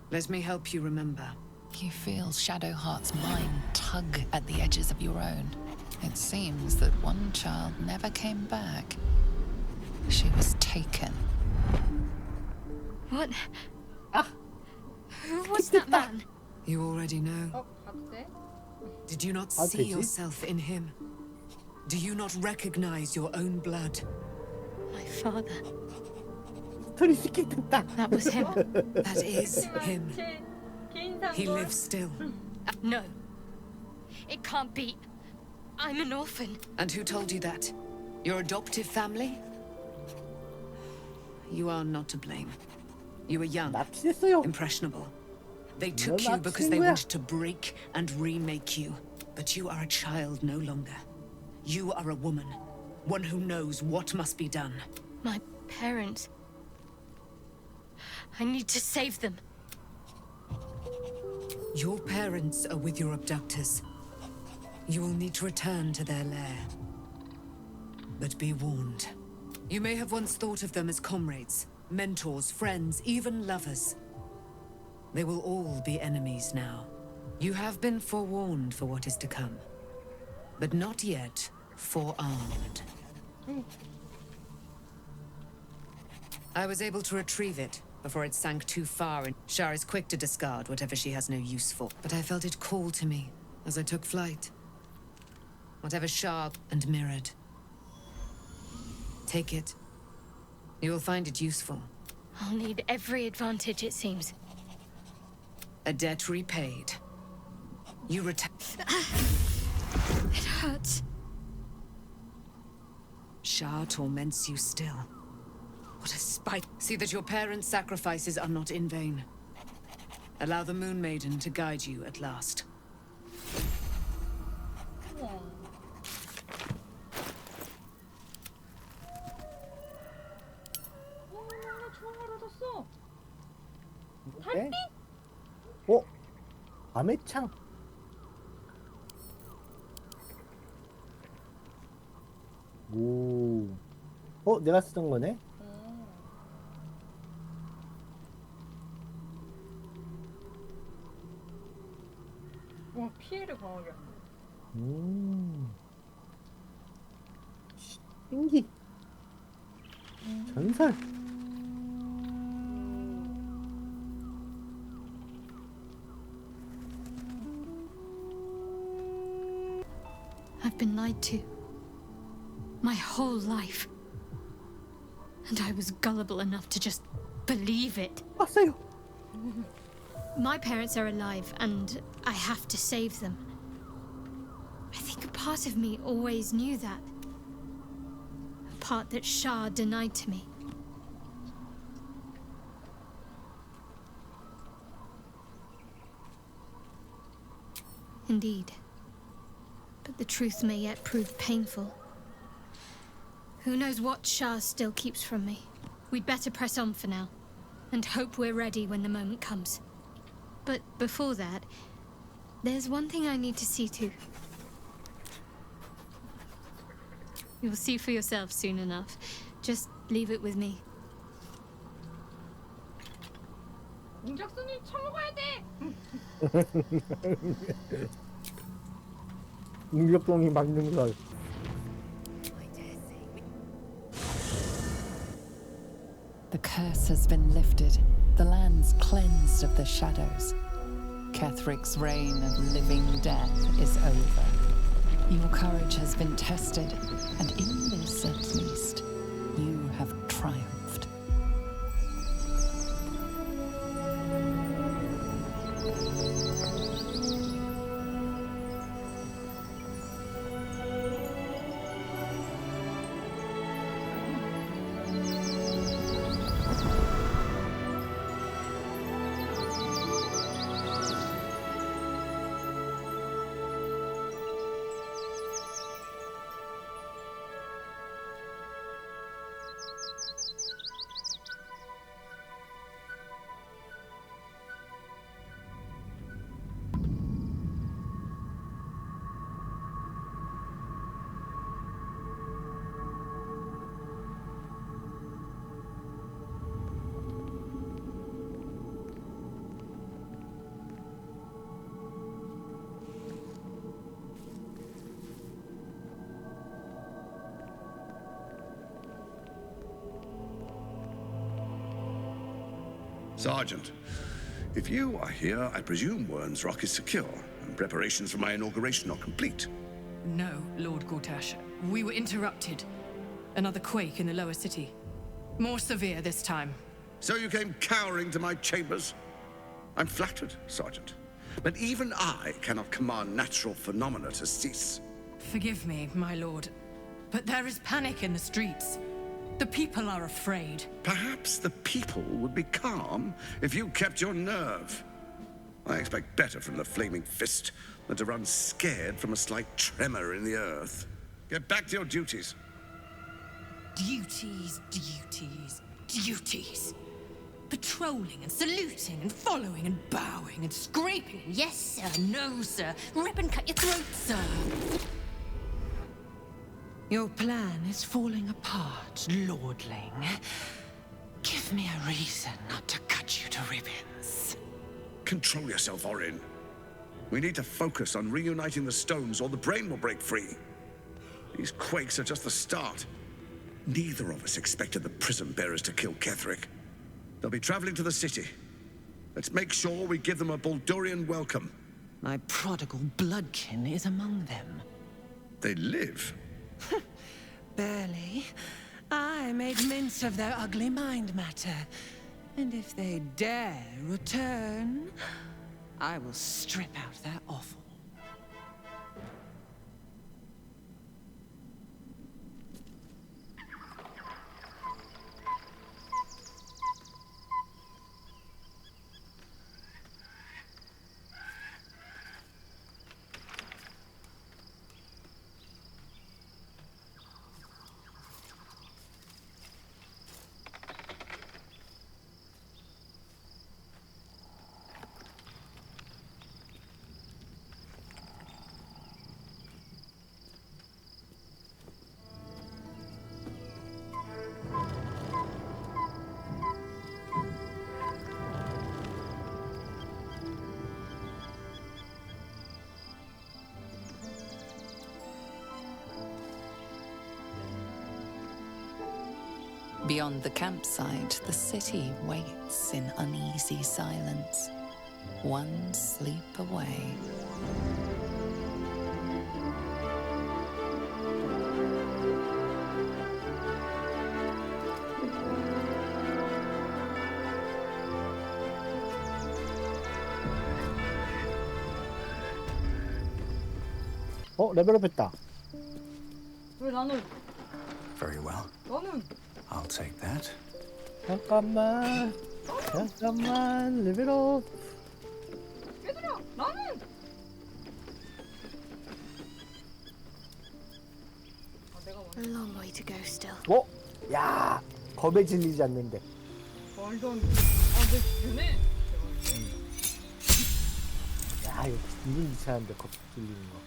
B: Let me help you remember.
O: You feel Shadowheart's mind tug at the edges of your own. It seems that one child never came back. She was taken.
L: What? Who was that man?
B: You already know. Did you not see yourself in him? Do you not recognize your own blood?
L: My father.
A: That
L: was him.
B: That is him. He lives still.
L: No. It can't be. I'm an orphan.
B: And who told you that? Your adoptive family? You are not to blame. You were young, impressionable. They took you because they wanted to break and remake you. But you are a child no longer. You are a woman, one who knows what must be done.
L: My parents. I need to save them.
B: Your parents are with your abductors.
C: You will need to return to their lair. But be warned. You may have once thought of them as comrades, mentors, friends, even lovers. They will all be enemies now. You have been forewarned for what is to come, but not yet forearmed. I was able to retrieve it before it sank too far, and Shar is quick to discard whatever she has no use for. But I felt it call to me as I took flight. Whatever Shar and mirrored. Take it. You will find it useful.
L: I'll need every advantage, it seems.
C: A debt repaid. You return.
L: It hurts.
C: Shar torments you still. What a spite. See that your parents' sacrifices are not in vain. Allow the Moon Maiden to guide you at last.
A: 네? 어? 밤의 창? 오. 내가 쓰던 거네?
G: 와, 피해를 강하게 한다.
A: 신기. 전설.
L: I've been lied to. My whole life. And I was gullible enough to just believe it.
A: 왔어요.
L: My parents are alive, and I have to save them. I think a part of me always knew that. A part that Shah denied to me. Indeed. But the truth may yet prove painful. Who knows what Shah still keeps from me? We'd better press on for now, and hope we're ready when the moment comes. But before that, there's one thing I need to see to. You'll see for yourself soon enough. Just leave it with me.
G: 웅작순이 처먹어야 돼!
A: 인격동이 만든 걸.
O: The curse has been lifted. The land's cleansed of the shadows. Kethric's reign of living death is over. Your courage has been tested, and in this at least, you have triumphed.
D: Sergeant, if you are here, I presume Wern's Rock is secure, and preparations for my inauguration are complete.
S: No, Lord Gortash. We were interrupted. Another quake in the lower city. More severe this time.
D: So you came cowering to my chambers? I'm flattered, Sergeant. But even I cannot command natural phenomena to cease.
S: Forgive me, my lord, but there is panic in the streets. The people are afraid.
D: Perhaps the people would be calm if you kept your nerve. I expect better from the Flaming Fist than to run scared from a slight tremor in the earth. Get back to your duties.
S: Duties, duties, duties. Betrayal. patrolling and saluting and following and bowing and scraping. Yes, sir. No, sir. Rip and cut your throat, sir. Your plan is falling apart, lordling. Give me a reason not to cut you to ribbons.
D: Control yourself, Orin. We need to focus on reuniting the stones or the brain will break free. These quakes are just the start. Neither of us expected the prism bearers to kill Ketheric. They'll be traveling to the city. Let's make sure we give them a Baldurian welcome.
S: My prodigal bloodkin is among them.
D: They live?
S: Barely. I made mince of their ugly mind matter. And if they dare return, I will strip out their offal.
O: Beyond the campsite, the city waits in uneasy silence, one sleep away.
A: 레벨업했다.
G: 왜 나는?
H: Very well.
G: 너는?
H: I'll take that.
A: 잠깐만, 레벨업.
G: 얘들아, 나는?
L: A long way to go still.
A: 야, 겁에 질리지 않는데.
G: 말도 안 돼. 내 주변에?
A: 야, 이거 기분 귀찮은데 겁 질리는 거.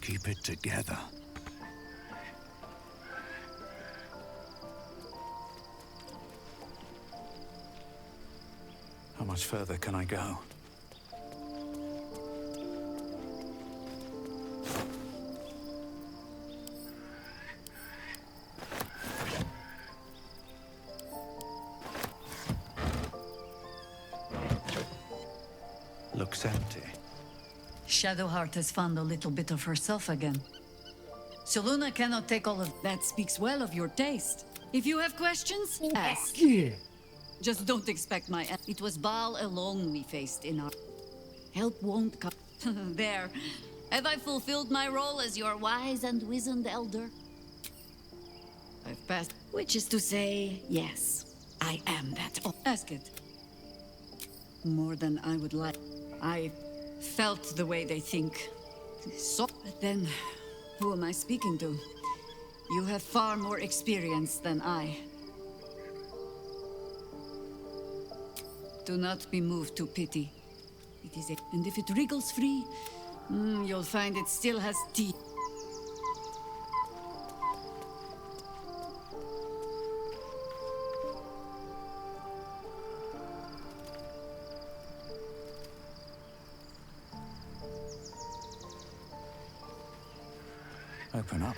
H: Keep it together. How much further can I go? Looks empty.
J: Shadowheart has found a little bit of herself again. Soluna cannot take all of that. Speaks well of your taste. If you have questions, ask. Just don't expect my... It was Baal alone we faced in our... Help won't come. There. Have I fulfilled my role as your wise and wizened elder? I've passed... Which is to say, yes. I am that... Ask it. More than I would like. I felt the way they think. So... But then, who am I speaking to? You have far more experience than I. Do not be moved to pity. It is a... And if it wriggles free, you'll find it still has teeth.
H: Open up.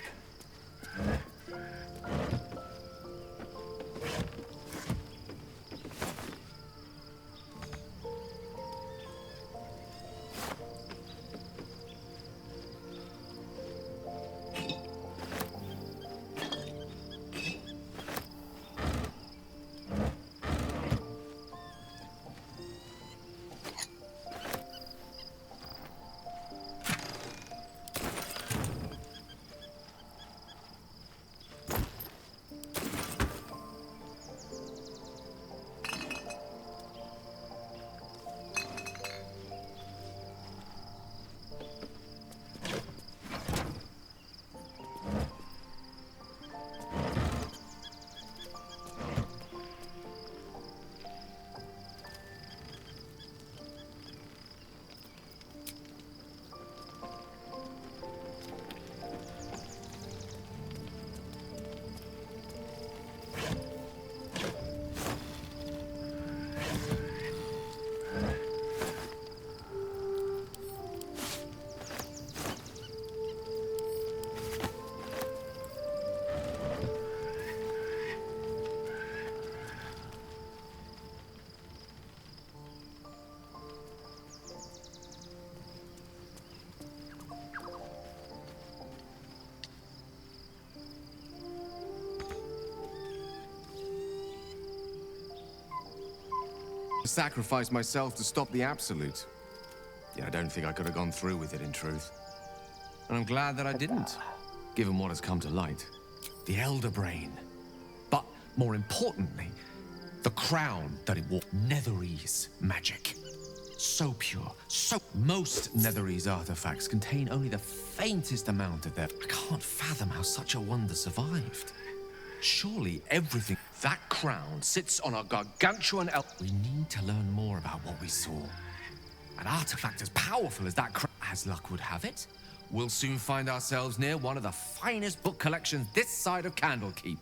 T: Sacrifice myself to stop the Absolute. Yeah, I don't think I could have gone through with it, in truth. And I'm glad that I didn't, given what has come to light. The Elder Brain. But, more importantly, the crown that it wore. Netherese magic. So pure, so... Most Netherese artifacts contain only the faintest amount of their... I can't fathom how such a wonder survived. Surely everything... That crown sits on a gargantuan We need to learn more about what we saw. An artifact as powerful as that crown... As luck would have it, we'll soon find ourselves near one of the finest book collections this side of Candlekeep.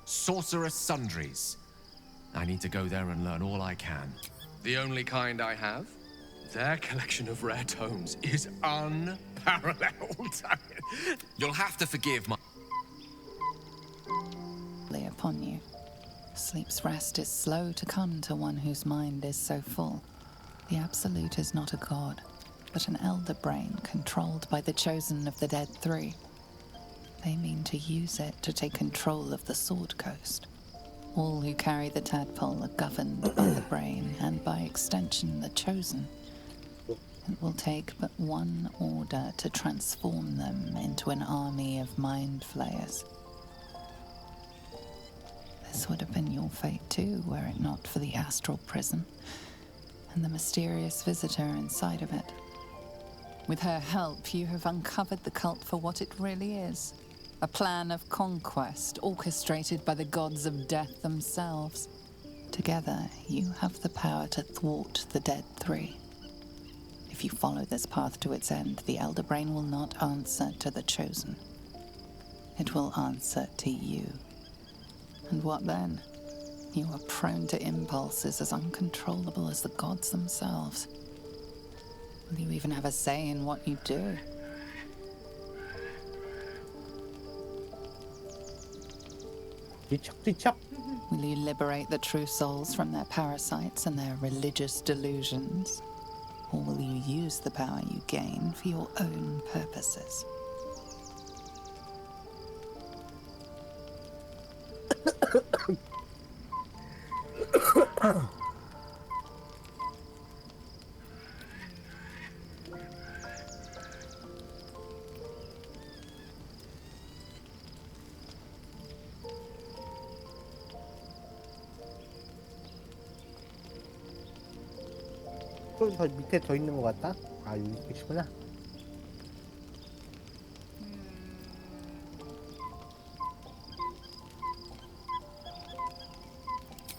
T: Sorcerous Sundries. I need to go there and learn all I can. The only kind I have? Their collection of rare tomes is unparalleled. You'll have to forgive my...
O: Lay upon you. Sleep's rest is slow to come to one whose mind is so full. The Absolute is not a god, but an elder brain controlled by the chosen of the Dead Three. They mean to use it to take control of the Sword Coast. All who carry the tadpole are governed by the brain, and by extension the chosen. It will take but one order to transform them into an army of mind flayers. This would have been your fate too, were it not for the astral prison, and the mysterious visitor inside of it. With her help, you have uncovered the cult for what it really is. A plan of conquest orchestrated by the gods of death themselves. Together, you have the power to thwart the Dead Three. If you follow this path to its end, the Elder Brain will not answer to the Chosen. It will answer to you. And what then? You are prone to impulses as uncontrollable as the gods themselves. Will you even have a say in what you do? Will you liberate the true souls from their parasites and their religious delusions? Or will you use the power you gain for your own purposes?
A: 또 저 밑에 더 있는 것 같다? 아 여기 계시구나.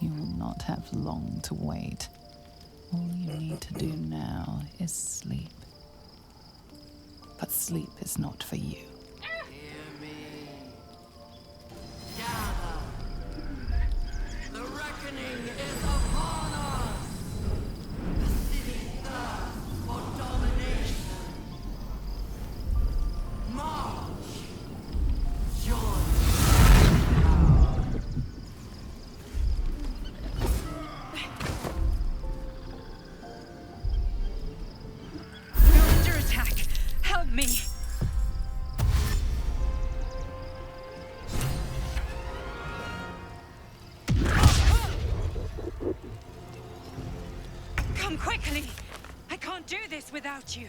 O: You will not have long to wait. All you need to do now is sleep. But sleep is not for you.
F: Hear me. Gather. The reckoning is upon us. The city thirsts for domination. March. Join.
C: Under attack! Help me! Come quickly! I can't do this without you!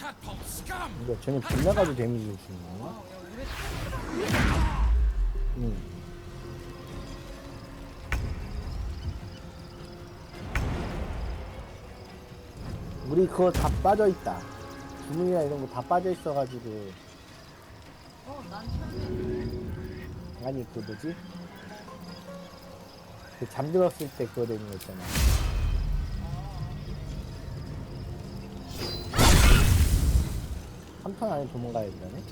I: Tadpole scum!
A: 이거 쟤는 빗나가도 데미지를 주는 건가? 우리 그거 다 빠져 있다. 주문이나 이런 거 다 빠져 있어가지고.
G: 난 처음에
A: 아니 그 뭐지? 그 잠들었을 때 그거 되는 거 있잖아. 한 턴 안에 도망가야 된다네?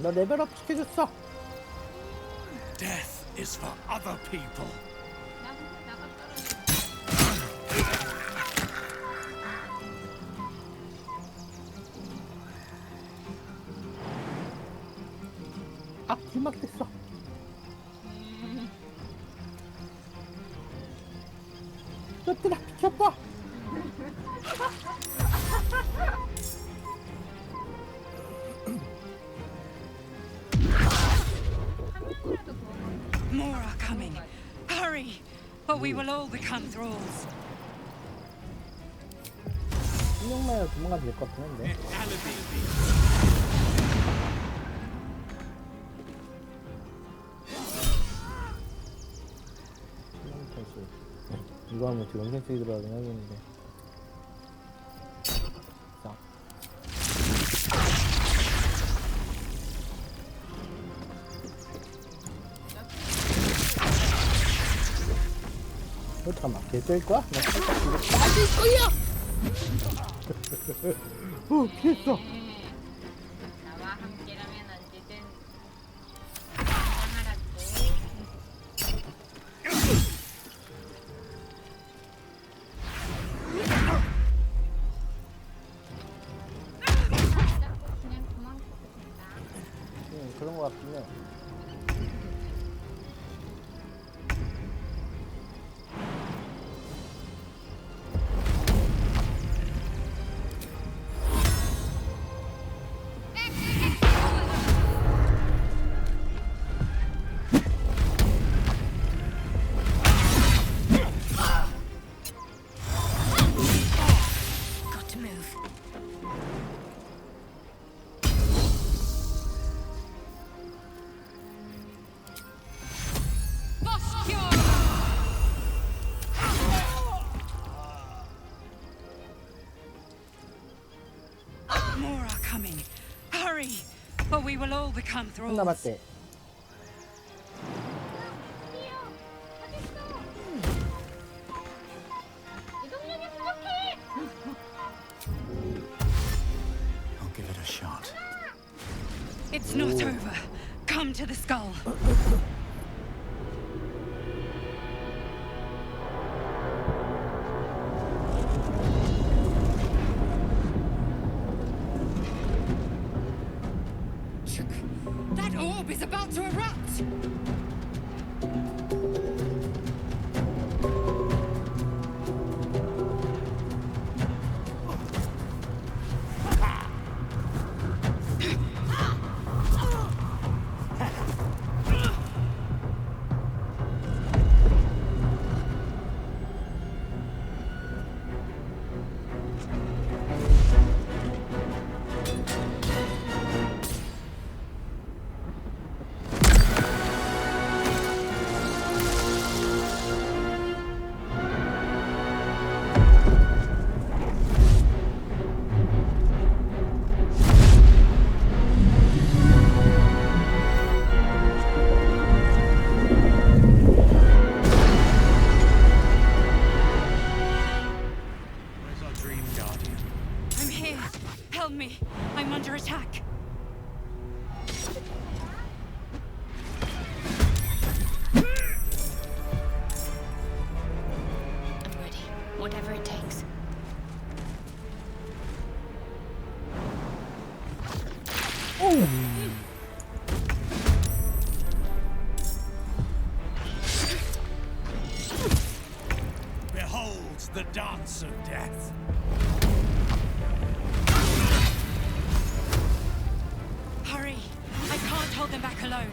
A: 너 레벨업 시켜줬어!
H: Death is for other people.
A: 아, 길막됐어. 이것들아, 비켜봐!
S: More are coming. Hurry, or we will all become thralls.
A: 신용만으로 도망가도 될 것 같긴 한데. 이거 하면 저 영생 쓰기 들어가긴 하겠는데. 자. 잠깐만, 걔 뺄 거야? 나 살짝 이거 빠질 거야! 피했어!
G: 나와 함께라면 언제든 그냥 도망쳤습니다.
A: 그런 거 같긴 해.
L: Got to move.
S: More are coming. Hurry, or we will all become
A: 한
S: thralls.
A: 남았대.
G: 이동력이 부족해!
H: I'll give it a shot.
S: It's not over. Come to the skull. That orb is about to erupt!
H: Where's our dream guardian?
S: I'm here. Help me. I'm under attack.
L: I'm ready. Whatever it takes.
H: Behold the dance of death.
S: Hurry. I can't hold them back alone.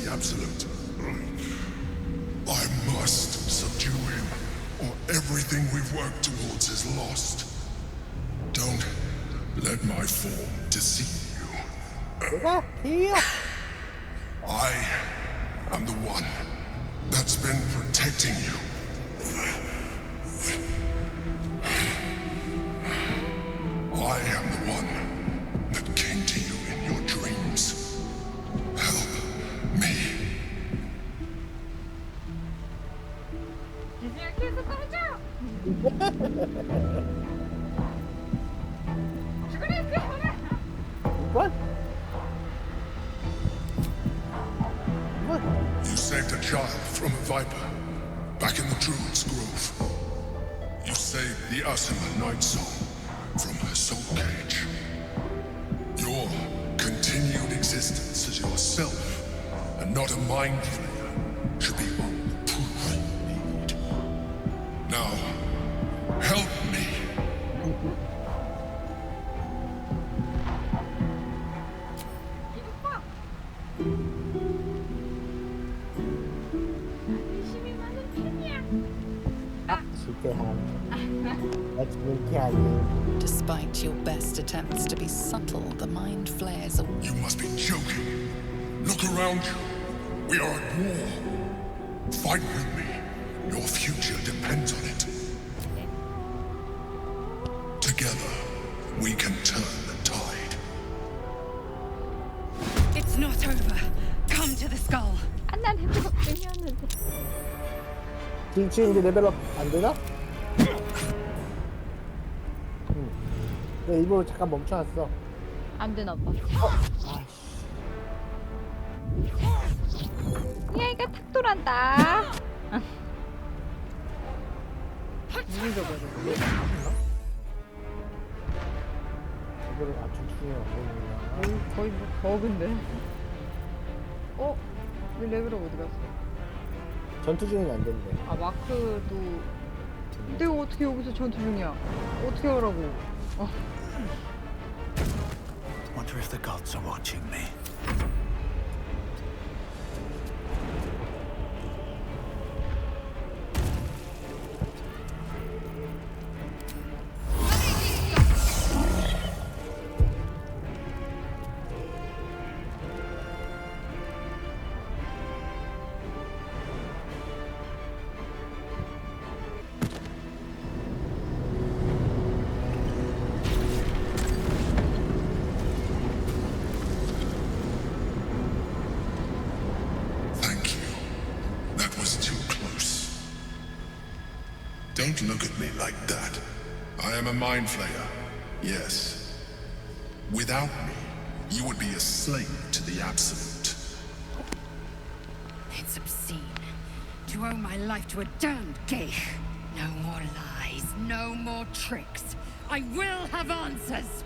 U: the Absolute. I must subdue him, or everything we've worked towards is lost. Don't let my form deceive you. I am the one that's been protecting you. I am the one that came to you in your dreams. Help me.
A: What?
U: You saved a child from a viper back in the Druid's Grove. You saved the Ursula Night Song from her soul cage. Your continued existence as yourself and not a mind flayer should be all the proof you need. Now, help me.
O: Despite your best attempts to be subtle, the mind flares.
U: You must be joking. Look around you. We are at war. Fight with me. Your future depends on it. Together, we can turn the tide.
C: It's not over. Come to the skull.
G: 난 레벨업 중이었는데.
A: 지금 이제 레벨업 안 되나? 네, 일부러 잠깐 멈춰놨어.
G: 안 되나 봐. 이 아이가 탁 돌았다. 무슨 저거야?
A: 이거를 맞춤충이 없는
G: 거의 뭐 버그인데. 왜 레벨업 어디 갔어?
A: 전투 중이면 안 된대.
G: 아 마크도. 내가 어떻게 여기서 전투 중이야? 어떻게 하라고?
H: Wonder if the gods are watching me.
U: Don't look at me like that. I am a mind flayer, yes. Without me, you would be a slave to the Absolute.
C: It's obscene to owe my life to a damned geich. No more lies, no more tricks. I will have answers.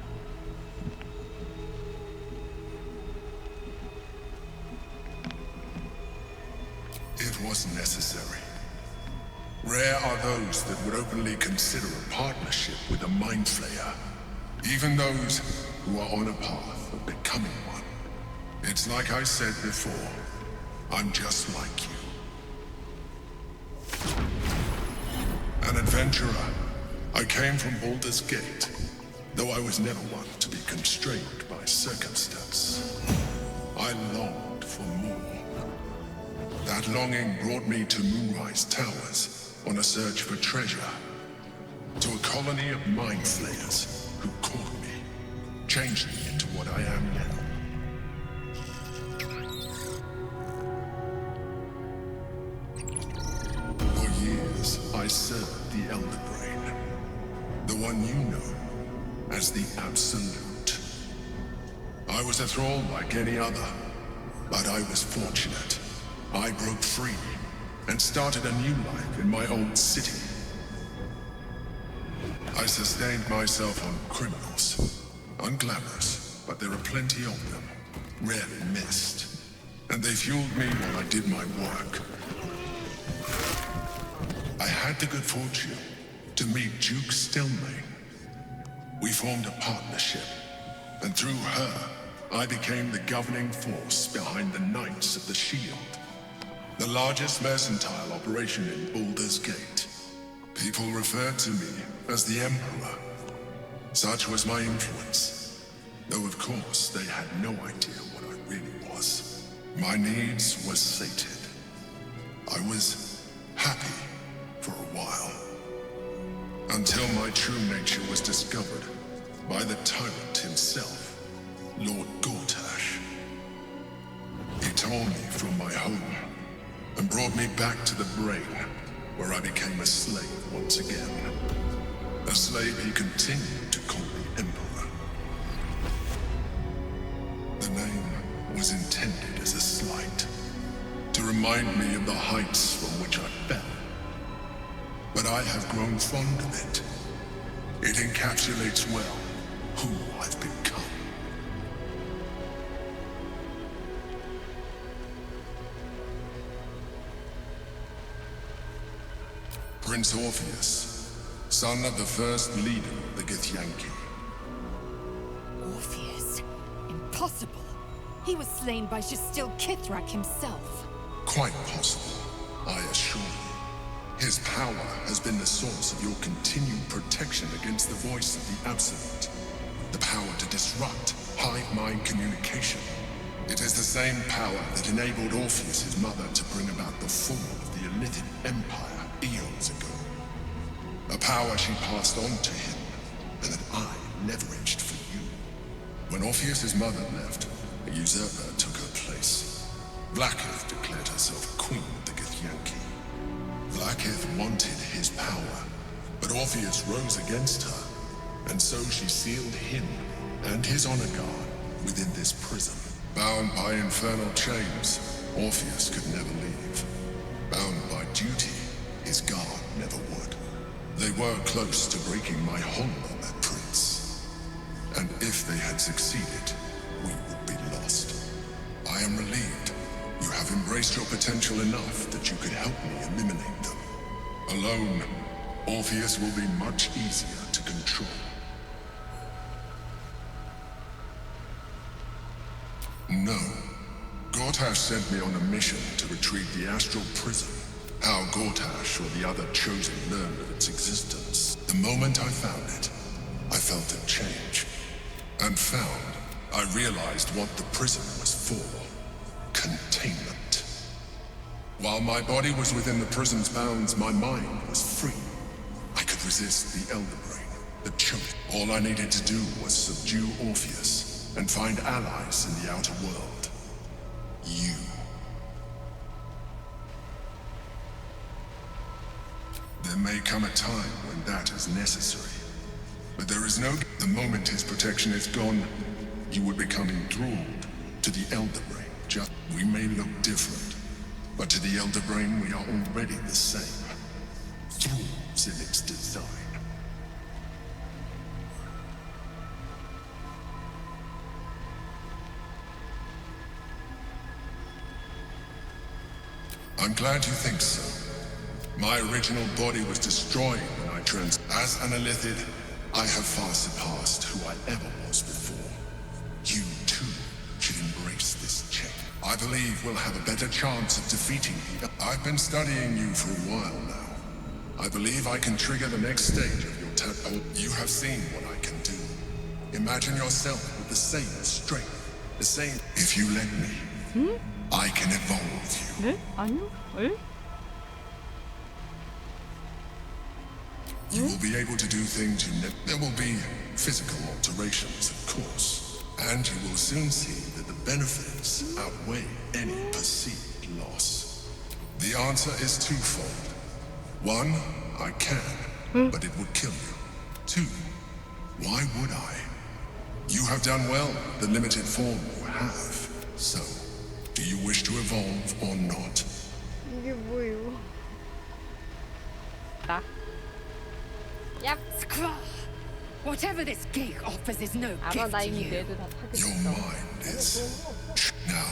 U: It was necessary. Rare are those that would openly consider a partnership with a mind flayer. Even those who are on a path of becoming one. It's like I said before, I'm just like you. An adventurer, I came from Baldur's Gate, though I was never one to be constrained by circumstance. I longed for more. That longing brought me to Moonrise Towers, on a search for treasure, to a colony of mind flayers who caught me, changed me into what I am now. For years, I served the Elder Brain, the one you know as the Absolute. I was a thrall like any other, but I was fortunate. I broke free and started a new life in my old city. I sustained myself on criminals. Unglamorous, but there are plenty of them, rarely missed. And they fueled me while I did my work. I had the good fortune to meet Duke Stelmane. We formed a partnership, and through her, I became the governing force behind the Knights of the Shield, the largest mercantile operation in Baldur's Gate. People referred to me as the Emperor. Such was my influence, though of course they had no idea what I really was. My needs were sated. I was happy for a while, until my true nature was discovered by the tyrant himself, Lord Gortash. He tore me from my home and brought me back to the brain, where I became a slave once again. A slave he continued to call the Emperor. The name was intended as a slight, to remind me of the heights from which I fell. But I have grown fond of it. It encapsulates well who I've become. Prince Orpheus, son of the first leader of the Githyanki.
E: Orpheus? Impossible. He was slain by Shastil Kithrak himself.
U: Quite possible, I assure you. His power has been the source of your continued protection against the voice of the Absolute. The power to disrupt hive mind communication. It is the same power that enabled Orpheus's mother to bring about the fall of the Elitid Empire eons ago. A power she passed on to him, and that I leveraged for you. When Orpheus's mother left, a usurper took her place. Blackith declared herself queen of the Githyanki. Blackith wanted his power, but Orpheus rose against her, and so she sealed him and his honor guard within this prison. Bound by infernal chains, Orpheus could never leave. Bound by duty, his guard never would. They were close to breaking my honor, that prince. And if they had succeeded, we would be lost. I am relieved. You have embraced your potential enough that you could help me eliminate them. Alone, Orpheus will be much easier to control. No. Gortash sent me on a mission to retrieve the astral prison. How Gortash or the other chosen learned of its existence. The moment I found it, I felt a change. And found, I realized what the prison was for. Containment. While my body was within the prison's bounds, my mind was free. I could resist the Elder Brain, the chosen. All I needed to do was subdue Orpheus and find allies in the outer world. You. There may come a time when that is necessary. But there is no... The moment his protection is gone, you would become enthralled to the Elder Brain. We may look different, but to the Elder Brain we are already the same. Tools in its design. I'm glad you think so. My original body was destroyed when I As an Elithid, I have far surpassed who I ever was before. You, too, should embrace this change. I believe we'll have a better chance of defeating you. I've been studying you for a while now. I believe I can trigger the next stage of your tadpole. You have seen what I can do. Imagine yourself with the same strength, the same... If you let me, I can evolve you.
G: 네? 아니요? 에?
U: You will be able to do things you never... There will be physical alterations, of course. And you will soon see that the benefits outweigh any perceived loss. The answer is twofold. One, I can, but it would kill you. Two, why would I? You have done well with the limited form you have. So, do you wish to evolve or not?
G: 이게 뭐예요? 나. Yep.
E: Whatever this gig offers is no
G: 알아,
E: gift
G: 나
E: to
G: 이미
E: you.
G: 뇌도 다
U: Your
G: 타겠어.
U: mind is... Now,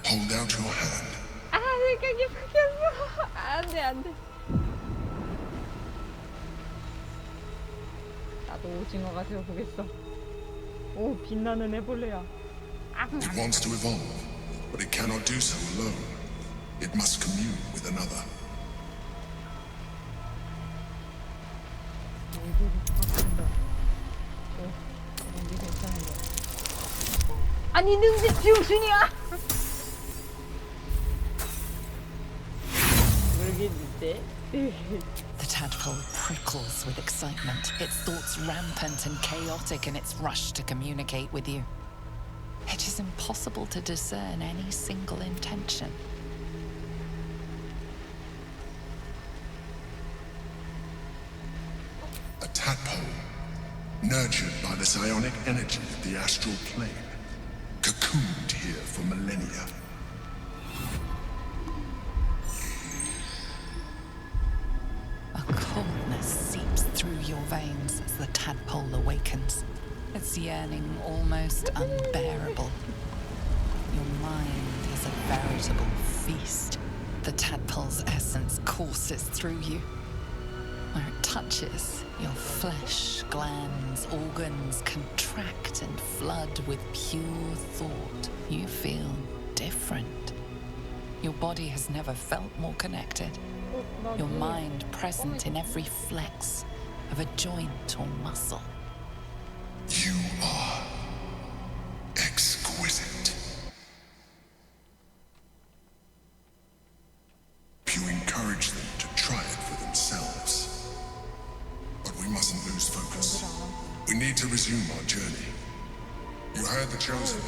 U: hold out your hand.
G: 아, 생각이 바뀌었어. 안 돼, 안 돼. 나도 오징어가 되어보겠어. 오, 빛나는 애벌레야.
U: It wants to evolve, but it cannot do so alone. It must commune with another.
G: 아니 능지 비용순이야.
O: The tadpole prickles with excitement, its thoughts rampant and chaotic in its rush to communicate with you. It is impossible to discern any single intention.
U: A tadpole, nurtured by the psionic energy of the astral plane, cocooned here for millennia.
O: A coldness seeps through your veins as the tadpole awakens, its yearning almost unbearable. Your mind is a veritable feast. The tadpole's essence courses through you. Where it touches, your flesh, glands, organs contract and flood with pure thought. You feel different. Your body has never felt more connected. Your mind present in every flex of a joint or muscle.
U: You are exquisite. You encourage them to try it for themselves. But we mustn't lose focus. We need to resume our journey. You heard the chosen.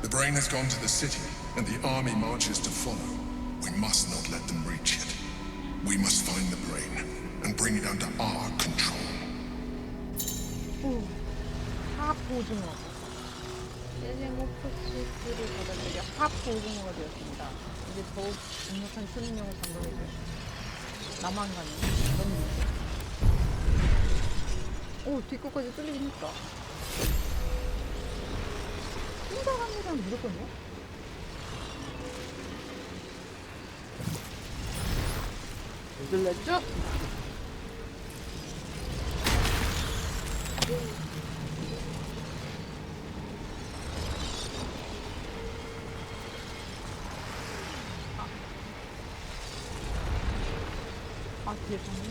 U: The brain has gone to the city, and the army marches to follow. We must not let them reach it. We must find the brain and bring it under our control.
G: 하프 오징어. 세제모프시스를 받아들여 하프 오징어가 되었습니다. 이제 더욱 강력한 초능력을 장전해줘요. 나만 가는 그런 느낌. 오, 뒷끝까지 뚫리긴 했다. 혼자 갑니다는 무조건이야? 들렸죠? 아, 뒤에 장면.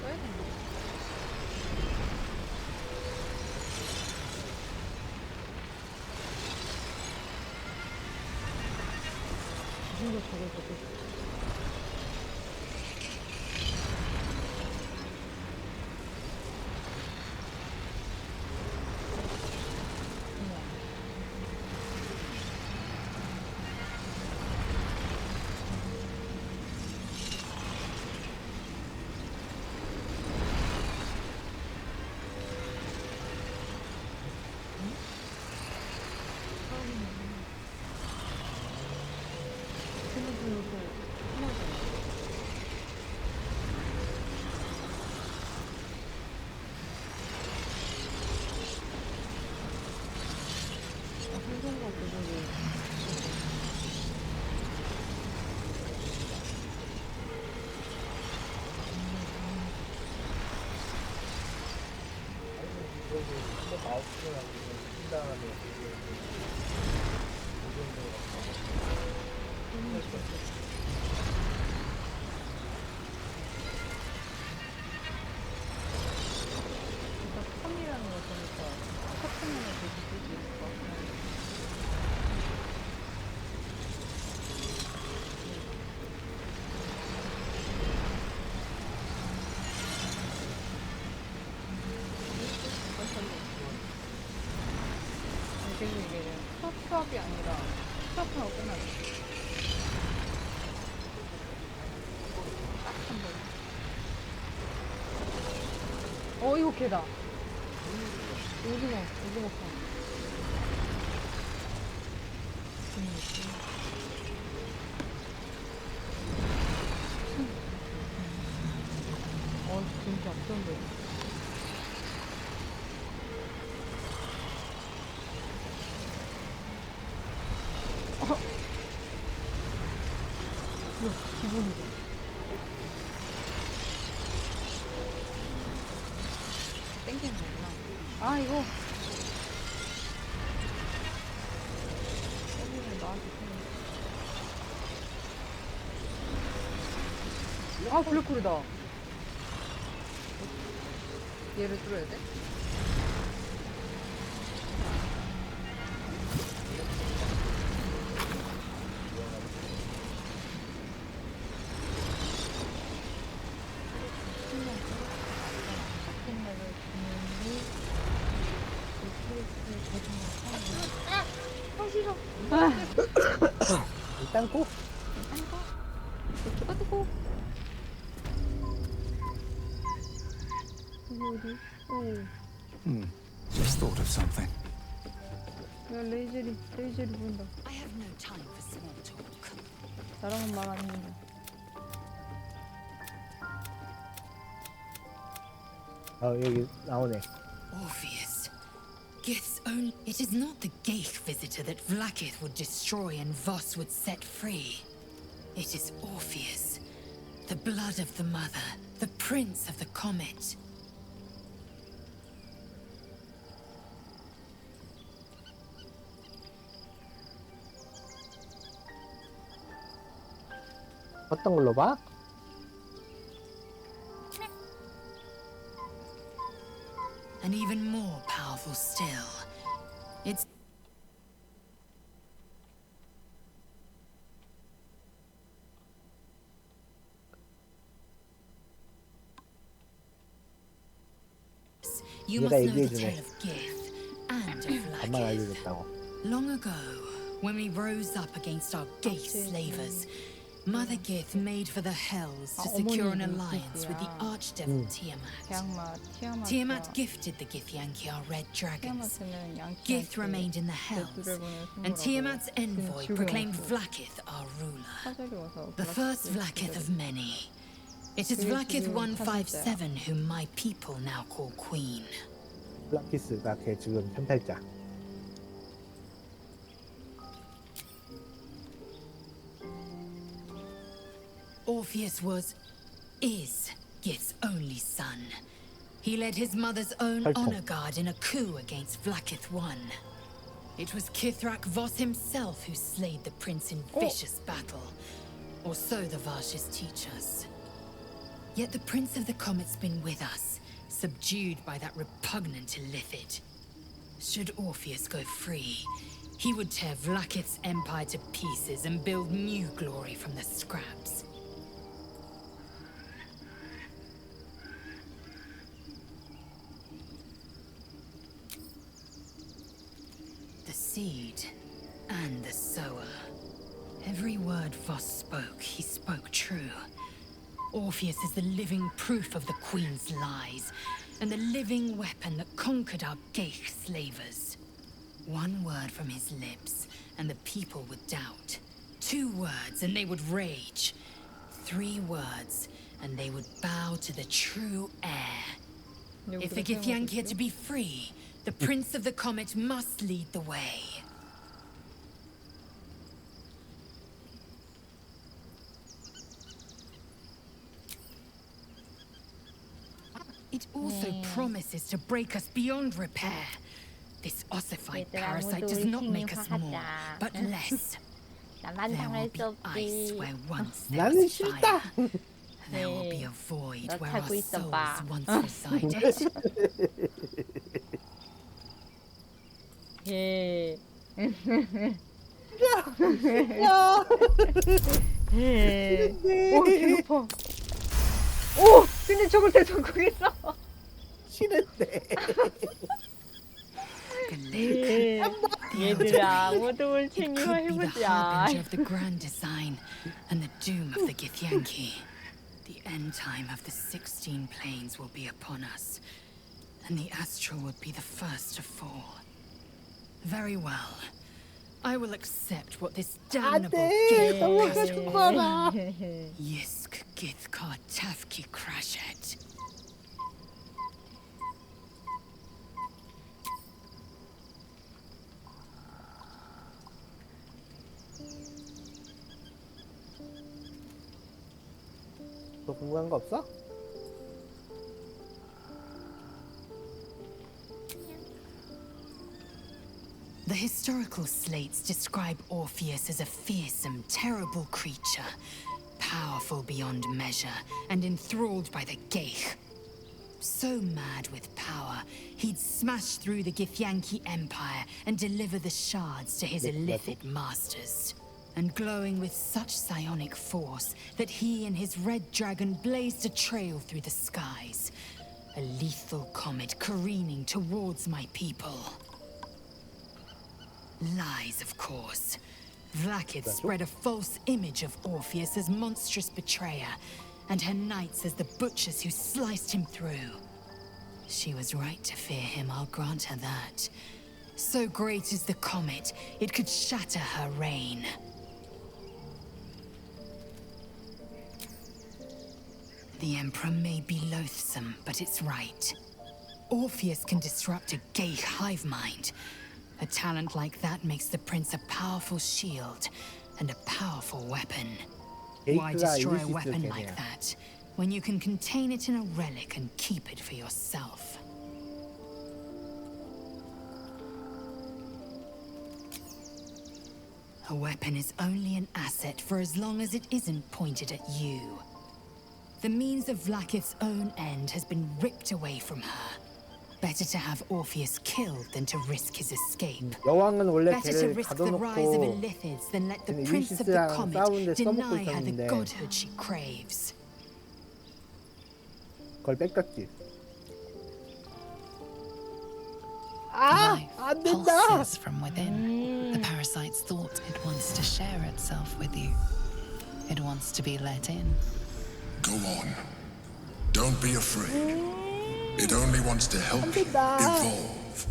G: 써야 되나? 무슨 거 저걸 저걸. 수업이 아니라 수업하고 끝나죠. 딱 한 번. 이거 개다. 오징어 파. 진짜 앞선데. 기본이다. 땡기는 거구나. 아, 이거. 아 블랙홀이다. 얘를 뚫어야 돼?
A: 일단 고.
G: 뜨거. 어디?
H: Just thought of something.
G: 야 레이젤이 보인다.
J: I have no time for small talk.
G: 나랑은 말 안 했는데.
A: 여기 나오네.
C: Orpheus. Gith's own. It is not the Geich visitor that Vlaakith would destroy and Voss would set free. It is Orpheus, the blood of the mother, the prince of the comet.
A: 어떤 걸로 봐?
C: And even more powerful still. It's you must know the tale of Gith and of Vlaakith. Long ago, when we rose up against our Geich slavers, Mother Gith made for the Hells to secure an alliance with the archdevil Tiamat. Tiamat gifted the Githyanki our red dragons. Gith remained in the Hells, and Tiamat's envoy proclaimed Vlaakith our ruler. The first Vlaakith of many. It is Vlaakith 157 whom my people now call Queen.
A: 블라키스가 걔 지금 편탈자.
C: Orpheus is Gith's only son. He led his mother's own honor guard in a coup against Vlaakith I. It was Kithrak Voss himself who slayed the prince in vicious battle, or so the Varshes teach us. Yet the prince of the comet's been with us, subdued by that repugnant Illithid. Should Orpheus go free, he would tear Vlaakith's empire to pieces and build new glory from the scraps. The seed and the sower. Every word Voss spoke, he spoke true. Orpheus is the living proof of the Queen's lies, and the living weapon that conquered our Geich slavers. One word from his lips, and the people would doubt. 2 words, and they would rage. 3 words, and they would bow to the true heir. If the Githyanki are to be free, the Prince of the Comet must lead the way. It also promises to break us beyond repair. This ossified parasite does not make us more, but less. There will be ice where once there was fire. There will be a void where our souls once resided.
G: 오 배고파. 오 근데 저걸 다 성공했어.
A: 싫은데.
G: 얘들아 모두 올 챙겨 해보자.
C: Of the grand design and the doom of the Githyanki. The end time of the 16 planes will be upon us, and the astral would be the first to fall. Very well. I will accept what this damnable Gith has to offer. Yisk Githkar Tafki Crashet.
A: 또 궁금한 거 없어?
C: The historical slates describe Orpheus as a fearsome, terrible creature, powerful beyond measure and enthralled by the Geich. So mad with power, he'd smash through the Githyanki Empire and deliver the shards to his illithid masters. And glowing with such psionic force that he and his red dragon blazed a trail through the skies. A lethal comet careening towards my people. Lies, of course. Vlaakith spread a false image of Orpheus as monstrous betrayer, and her knights as the butchers who sliced him through. She was right to fear him, I'll grant her that. So great is the comet, it could shatter her reign. The Emperor may be loathsome, but it's right. Orpheus can disrupt a Geich hive mind. A talent like that makes the prince a powerful shield and a powerful weapon. Why destroy a weapon like that when you can contain it in a relic and keep it for yourself? A weapon is only an asset for as long as it isn't pointed at you. The means of Vlaakith's own end has been ripped away from her. Better to have Orpheus killed than to risk his escape.
A: 여왕은 원래
C: Better to
A: 걔를
C: risk the rise of
A: 가둬놓고
C: Illithids than let the
A: 걔는
C: Prince of the
A: 율리시스랑
C: Comet
A: 싸우는데 써먹고
C: deny her the
A: 있었는데
C: godhood she craves.
A: 그걸 뺏겼지.
O: Life pulses from within. The parasite's thought it wants to share itself with you. It wants to be let in.
U: Go on. Don't be afraid. It only wants to help you evolve.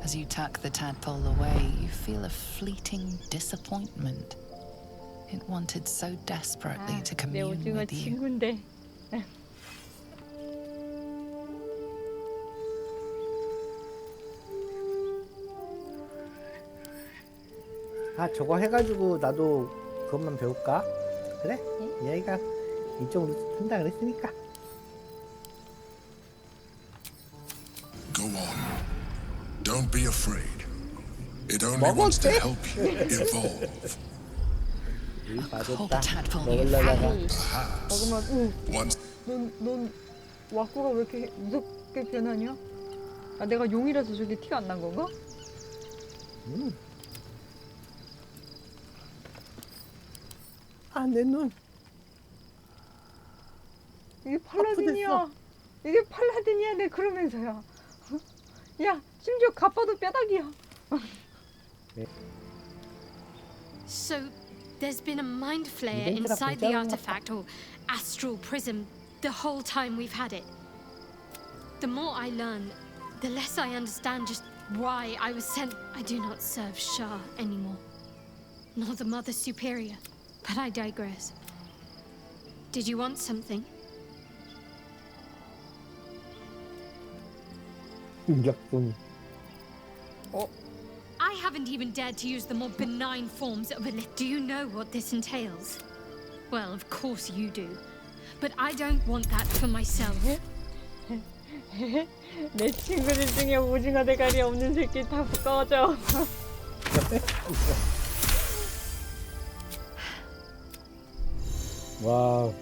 O: As you tuck the tadpole away, you feel a fleeting disappointment. It wanted so desperately to
G: 내
O: commune
G: 오징어
O: with you.
G: 친구인데.
A: 아 저거 해가지고 나도 그것만 배울까? 그래? 얘가 이쪽으로 튼다 그랬으니까.
U: Go on. Don't be afraid. It only wants to help you evolve.
A: 맞았다. 먹으려다가.
G: 잠깐만. 넌 와꾸가 왜 이렇게 무섭게 변하냐? 아 내가 용이라서 저게 티가 안 난 건가?
A: 아 내 눈.
G: 이게 팔라딘이야. 이게 팔라딘이야. 내 그러면서야. 야 심지어 가빠도 뼈다귀야.
L: So, there's been a mind flayer inside the artifact, or astral prism, the whole time we've had it. The more I learn, the less I understand just why I was sent. I do not serve Shah anymore, nor the Mother Superior, but I digress. Did you want something? I haven't even dared to use the more benign forms of Illith. Do you know what this entails? Well, of course you do. But I don't want that for myself.
G: 내 친구들 중에 오징어 대가리 없는 새끼 다 꺼져.
A: 와우.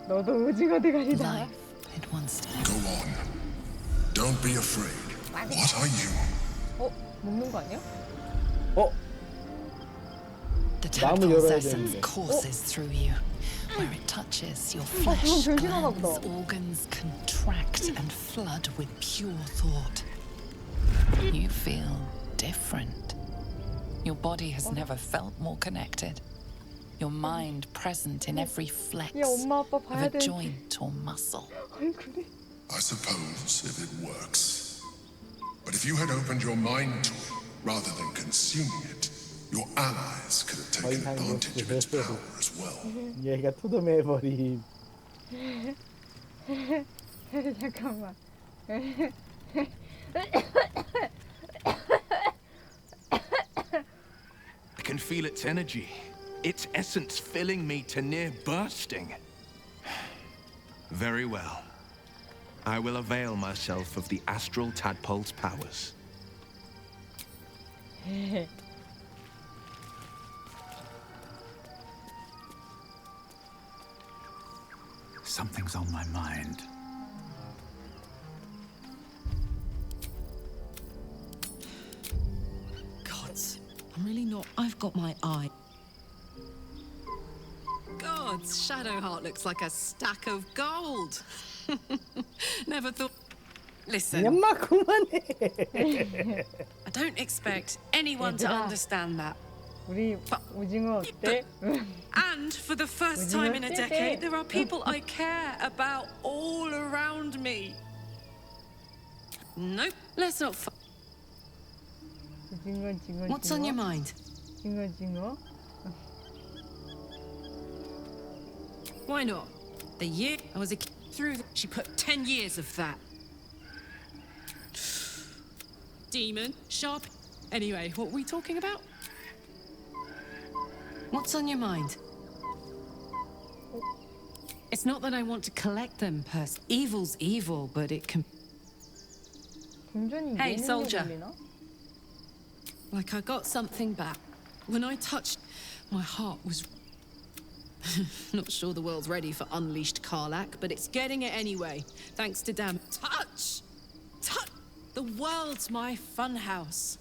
G: 너도 오징어 대가리다.
U: Go on. Don't be afraid. What are you?
G: 먹는 거 아니야?
O: The tadpole's essence courses through you. Where it touches, your flesh, glands, organs contract and flood with pure thought. You feel different. Your body has never felt more connected. Your mind present in every flex of a joint or muscle.
U: I suppose if it works. But if you had opened your mind to it rather than consuming it, your allies could have taken advantage of its power as well.
A: 얘가 투덤해버림.
G: 잠깐만.
N: I can feel its energy, its essence filling me to near bursting. Very well. I will avail myself of the astral tadpole's powers.
H: Something's on my mind.
J: Gods, I'm really not. I've got my eye. Gods, Shadowheart looks like a stack of gold. Never thought. Listen.
A: 엄마 그만해.
J: I don't expect anyone to
G: 얘들아.
J: understand that.
G: 우리 오징어 어때?
J: And for the first time in a decade, there are people I care about all around me. Nope, let's not.
G: 징어.
J: What's on your mind?
G: 징어.
J: Why not? The year I was a kid through, she put 10 years of that. Demon, sharp. Anyway, what were we talking about? What's on your mind? It's not that I want to collect them, Evil's evil, but it can. Hey, soldier. Like I got something back. When I touched, my heart was. Not sure the world's ready for unleashed Karlach, but it's getting it anyway. Thanks to damn touch. The world's my funhouse.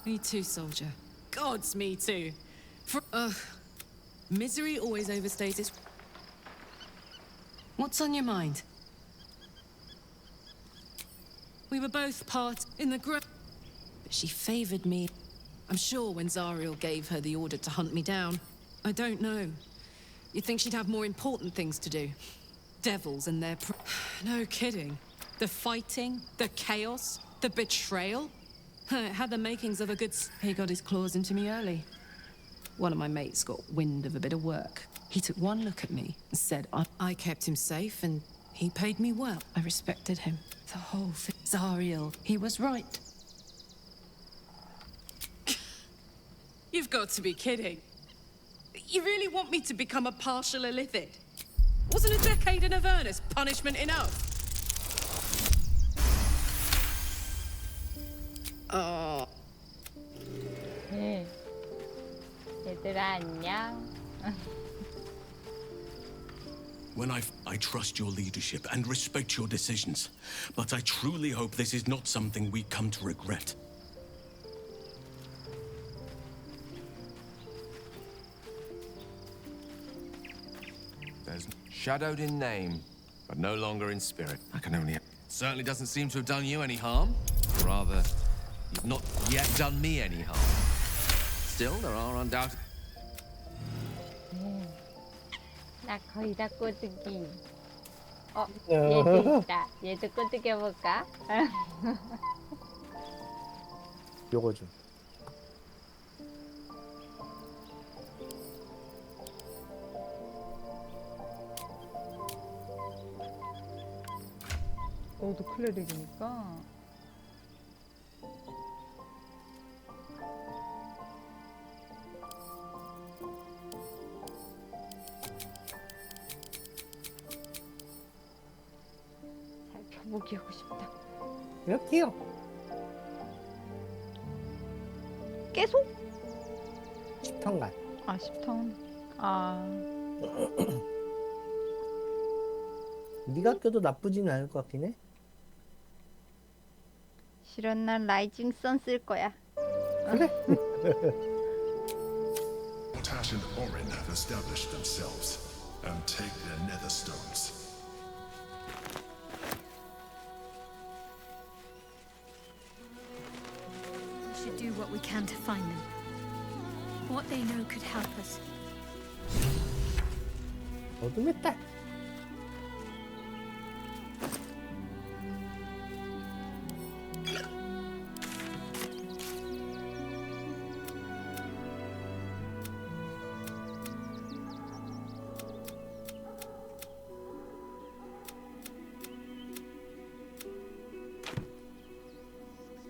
J: Me too, soldier. Gods, me too. Misery always overstays its. What's on your mind? We were both part in the but she favored me. I'm sure when Zariel gave her the order to hunt me down. I don't know. You'd think she'd have more important things to do. Devils and their no kidding. The fighting, the chaos, the betrayal. It had the makings of a good... He got his claws into me early. One of my mates got wind of a bit of work. He took one look at me and said, I kept him safe and he paid me well. I respected him. The whole thing. Zariel, he was right. You've got to be kidding. You really want me to become a partial Illithid? Wasn't a decade in Avernus punishment enough? Oh.
G: 얘들아 안녕.
K: When I trust your leadership and respect your decisions, but I truly hope this is not something we come to regret.
T: There's shadowed in name, but no longer in spirit. I can only... Certainly doesn't seem to have done you any harm. Rather, you've not yet done me any harm. Still, there are undoubted...
G: 나 거의 다 꼬드기. 얘도 있다. 얘도 꼬드겨 볼까?
A: 요거 좀.
G: 너도 클레릭이니까. 살펴보기 하고 싶다.
A: 이렇게요.
G: 계속?
A: 10턴간.
G: 아 10턴. 아.
A: 네가 껴도 나쁘진 않을 것 같긴 해.
G: 실은 난 라이징 선 쓸 거야.
A: 그래?
U: Tash and Orin have established themselves and take their nether stones.
L: We should do what we can to find them. What they know could help us.
A: 어둠의 딸.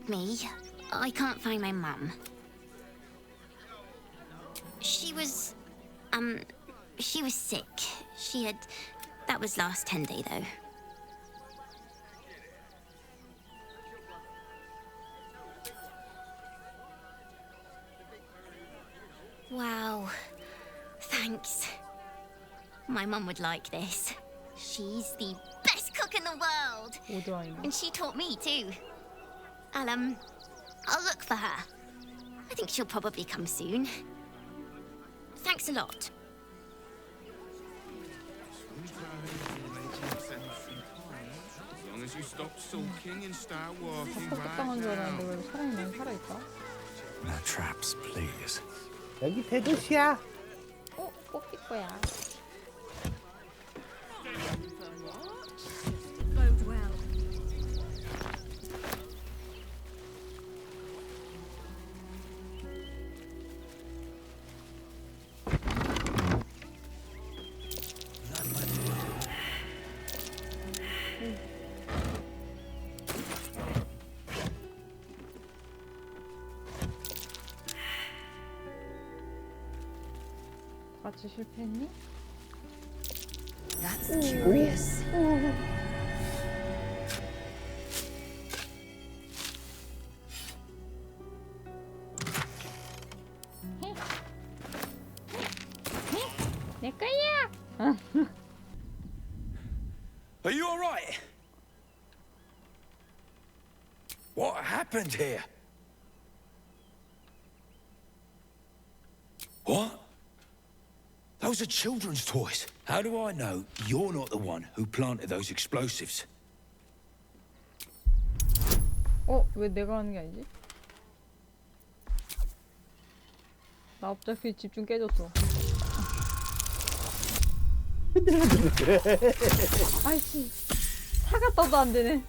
V: Me? I can't find my mum. She was sick. That was last 10 day though. Wow. Thanks. My mum would like this. She's the best cook in the world. And she taught me too. I'll look for her. I think she'll probably come soon. Thanks a lot.
I: As long as you stop sulking and start walking
G: 삭제당한 줄 알았는데 왜 살아있네. 살아있다.
H: No traps, please.
A: 여기 대도시야.
G: 뽑힐 거야.
L: Bode well.
G: 같이 실패했니?
C: That's curious.
G: 내 거야.
M: Are you all right? What happened here? What? Those are children's toys. How do I know you're not the one who planted those explosives?
G: 왜 내가 하는 게 아니지? 나 갑자기 집중 깨졌어. 아이씨, 사가 떠도 안 되네.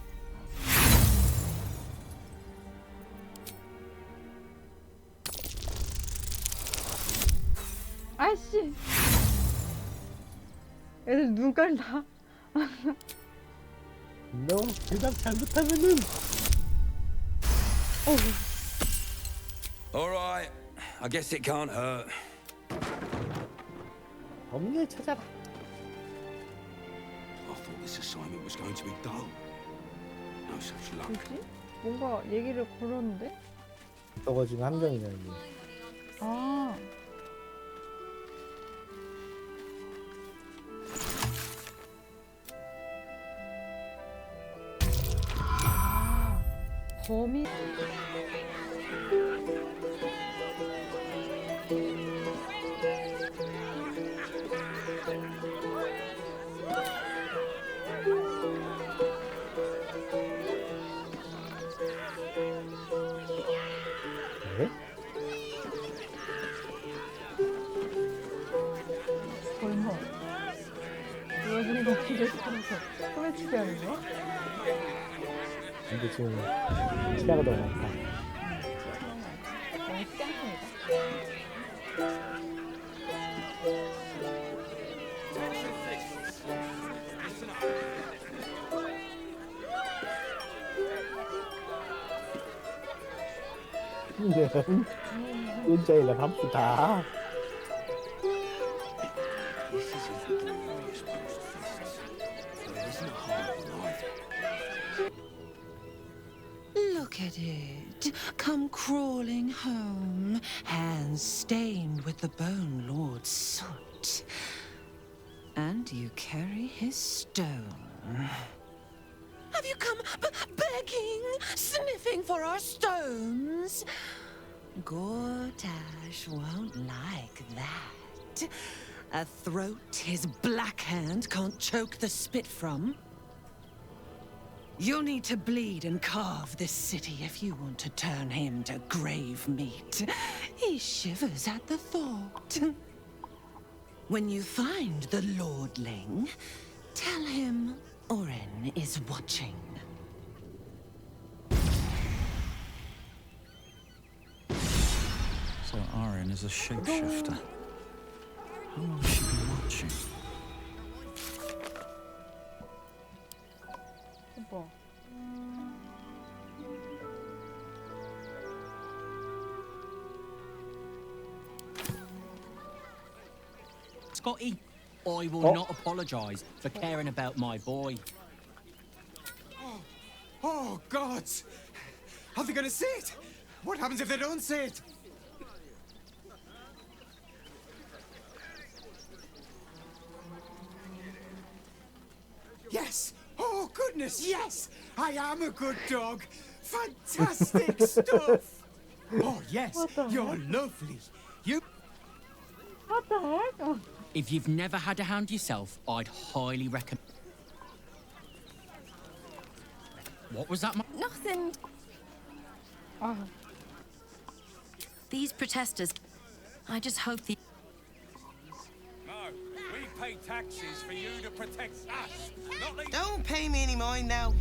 G: 아이씨, 애들 눈깔 다.
A: 너 대답 잘못하면은.
M: All right. I guess it can't hurt.
A: 범인을 찾아라.
M: I thought this assignment was going to be dull. No such luck.
G: 뭐지? 뭔가 얘기를 걸었는데?
A: 저거 지금 함정이잖아. 이게.
G: 아. 범인.
A: 네?
G: 설마 여자들이 먹히게 시켜서 소매치기 하는 거야?
A: 근데 지금 시야가 너무 많다.
G: 너무 짱짱이다.
A: 혼자이라 바쁘다.
S: Look at it, come crawling home, hands stained with the Bone Lord's soot. And you carry his stone. Have you come begging, sniffing for our stones? Gortash won't like that. A throat his black hand can't choke the spit from. You'll need to bleed and carve this city if you want to turn him to grave meat. He shivers at the thought. When you find the Lordling, tell him Orin is watching.
H: So Orin is a shapeshifter. How long has she been watching?
G: 오빠.
P: Scotty, I will not apologise for caring about my boy.
W: Oh, gods! Are they gonna see it? What happens if they don't see it?
Q: Yes! Oh, goodness, yes! I am a good dog! Fantastic stuff! Oh, yes, you're lovely. You...
G: What the heck? Oh.
P: If you've never had a hound yourself, I'd highly recommend... What was that?
V: Nothing. These protesters... I just hope the...
F: No, we pay taxes for you to protect us, not the...
R: Don't pay me any mind now.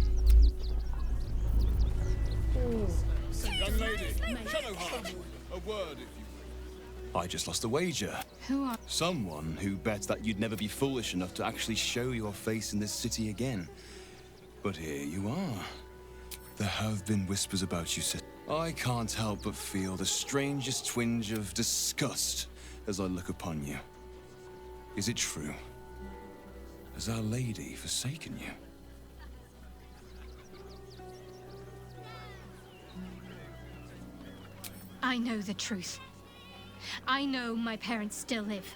W: Young lady, Shadowheart, a word if you...
H: I just lost a wager.
L: Who are...
H: Someone who bet that you'd never be foolish enough to actually show your face in this city again. But here you are. There have been whispers about you, Sid. I can't help but feel the strangest twinge of disgust as I look upon you. Is it true? Has Our Lady forsaken you?
L: I know the truth. I know my parents still live.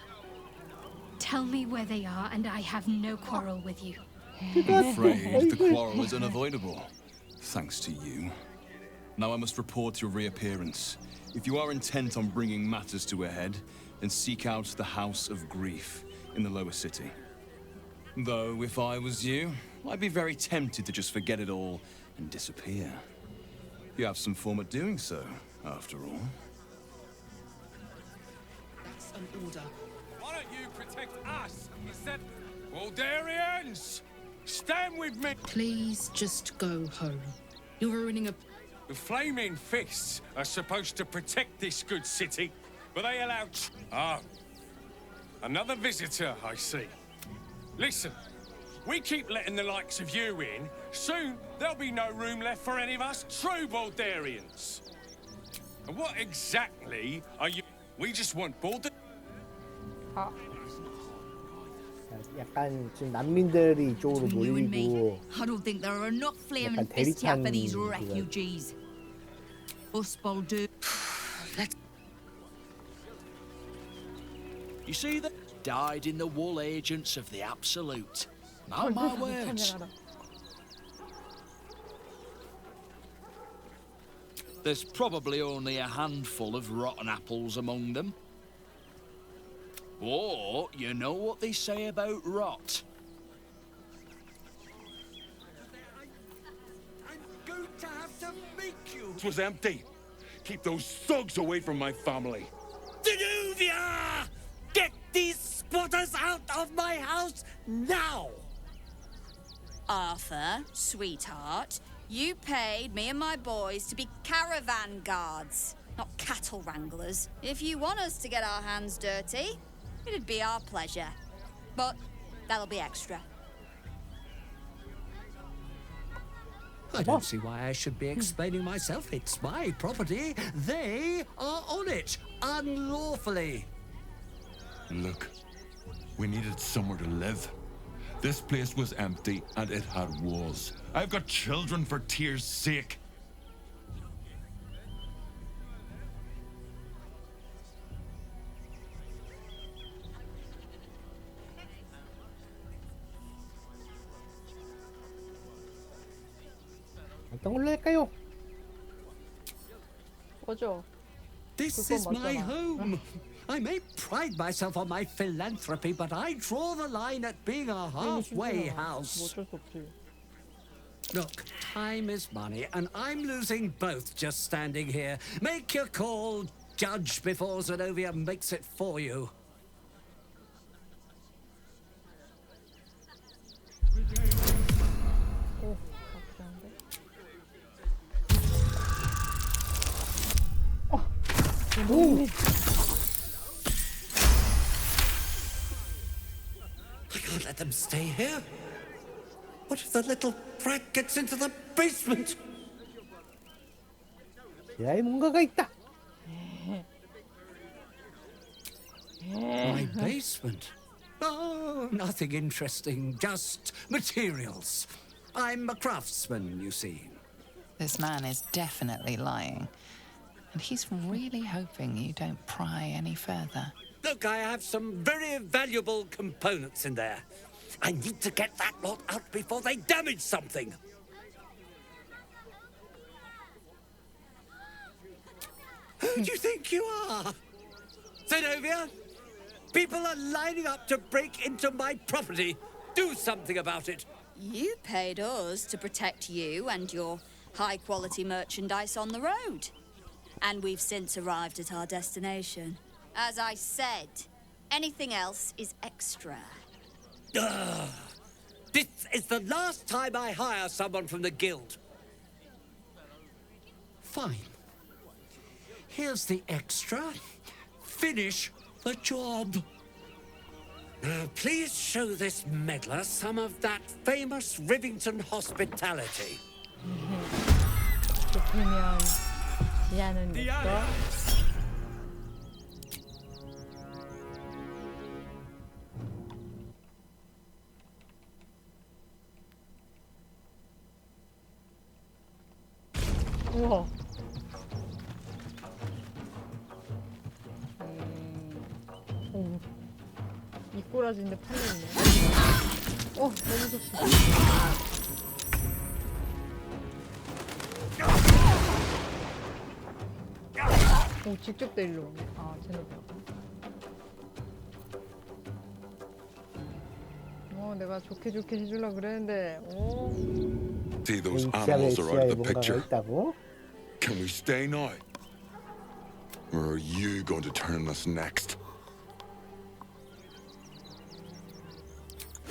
L: Tell me where they are, and I have no quarrel with you.
H: I'm afraid the quarrel is unavoidable, thanks to you. Now I must report your reappearance. If you are intent on bringing matters to a head, then seek out the House of Grief in the lower city. Though, if I was you, I'd be very tempted to just forget it all and disappear. You have some form at doing so, after all.
S: That's an order.
F: Why don't you protect us instead? Baldurians! Stand with me!
S: Please just go home. You're ruining a...
F: The Flaming Fists are supposed to protect this good city, but they allow... Oh. Another visitor, I see. Listen, we keep letting the likes of you in, soon there'll be no room left for any of us true Baldurians. And what exactly are you... We just want Baldur...
A: 약간 지금 난민들이 이쪽으로
J: Between you and me,
A: 몰리고
J: I don't think there are enough flaming
A: 약간
J: fists here for these
A: 대립하는
J: refugees. Us Baldur.
M: You see that? Died in the wool agents of the Absolute. Mark my words. There's probably only a handful of rotten apples among them. Or, you know what they say about rot?
Q: Going to have to make you...
X: It was empty. Keep those thugs away from my family.
Q: Danuvia! Get these squatters out of my house now!
Y: Arthur, sweetheart, you paid me and my boys to be caravan guards, not cattle wranglers. If you want us to get our hands dirty, it'd be our pleasure. But that'll be extra.
Q: I don't see why I should be explaining myself. It's my property. They are on it, unlawfully.
X: Look, we needed somewhere to live. This place was empty and it had walls. I've got children for tears' sake.
A: 어떤 걸로 할까요?
G: 꺼져.
Q: This is my home. I may pride myself on my philanthropy, but I draw the line at being a halfway house. Look, time is money, and I'm losing both just standing here. Make your call, judge, before Zenobia makes it for you.
G: 오.
Q: I can't let them stay here. What if the little brat gets into the basement?
A: 지하에 뭔가가 있다.
Q: My basement? Oh, nothing interesting, just materials. I'm a craftsman, you see.
O: This man is definitely lying. And he's really hoping you don't pry any further.
Q: Look, I have some very valuable components in there.
B: I need to get that lot out before they damage something. Who do you think you are? Zenobia? People are lining up to break into my property. Do something about it.
Y: You paid us to protect you and your high-quality merchandise on the road. And we've since arrived at our destination. As I said, anything else is extra.
B: This is the last time I hire someone from the guild. Fine. Here's the extra. Finish the job. Now, please show this meddler some of that famous Rivington hospitality.
G: 좋으면 지하는 있어. 우와. 오. 이꼬라지인데 팔려있네. 너무 좋다. 오, 직접 때리러 오네. 아, 쟤네들. 내가 좋게 해주려고 그랬는데, 오.
X: See, those animals are out of the picture.
A: 있다고?
X: Can we stay now? Or are you going to turn us next?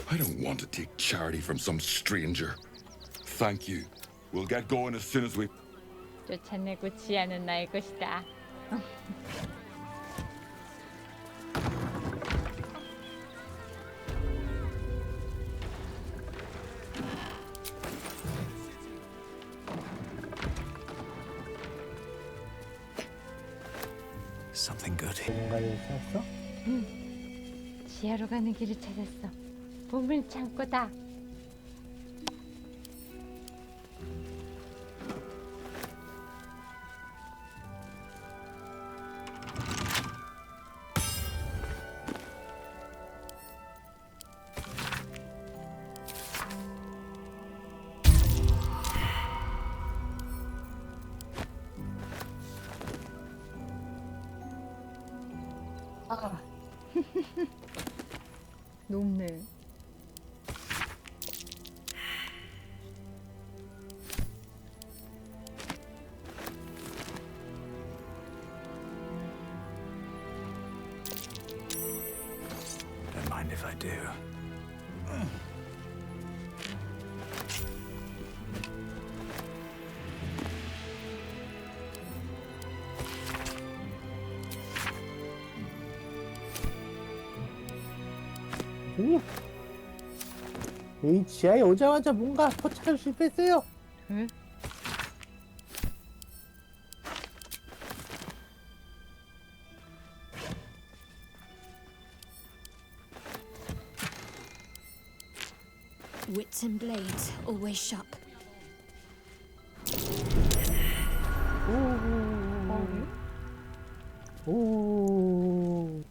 X: I don't want to take charity from some stranger. Thank you. We'll get going as soon as we...
G: 쫓아내고 지하는 나의 것이다.
B: Something good.
A: 뭔가를 찾았어?
G: 지하로 가는 길을 찾았어. 보물 창고다. 높네.
B: Don't mind if I do.
A: 이 지하에 오자마자 뭔가 포착을 실패했어요.
G: 응?
L: Wits and blades, always sharp.
A: 오.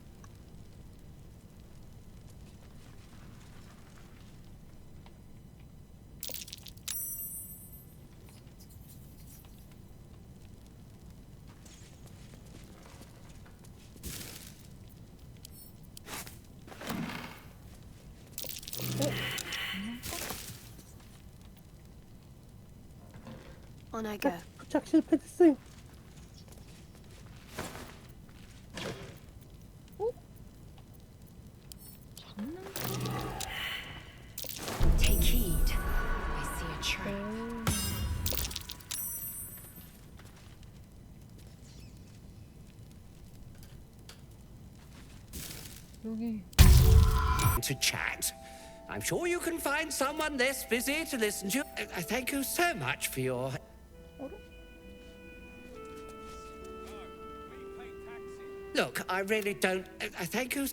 L: On I go.
A: 포착 실패됐어요.
C: Take heed. I see a trap.
G: 여기.
B: To chat. I'm sure you can find someone less busy to listen to. Thank you so much for your... Look, I really don't... thank you...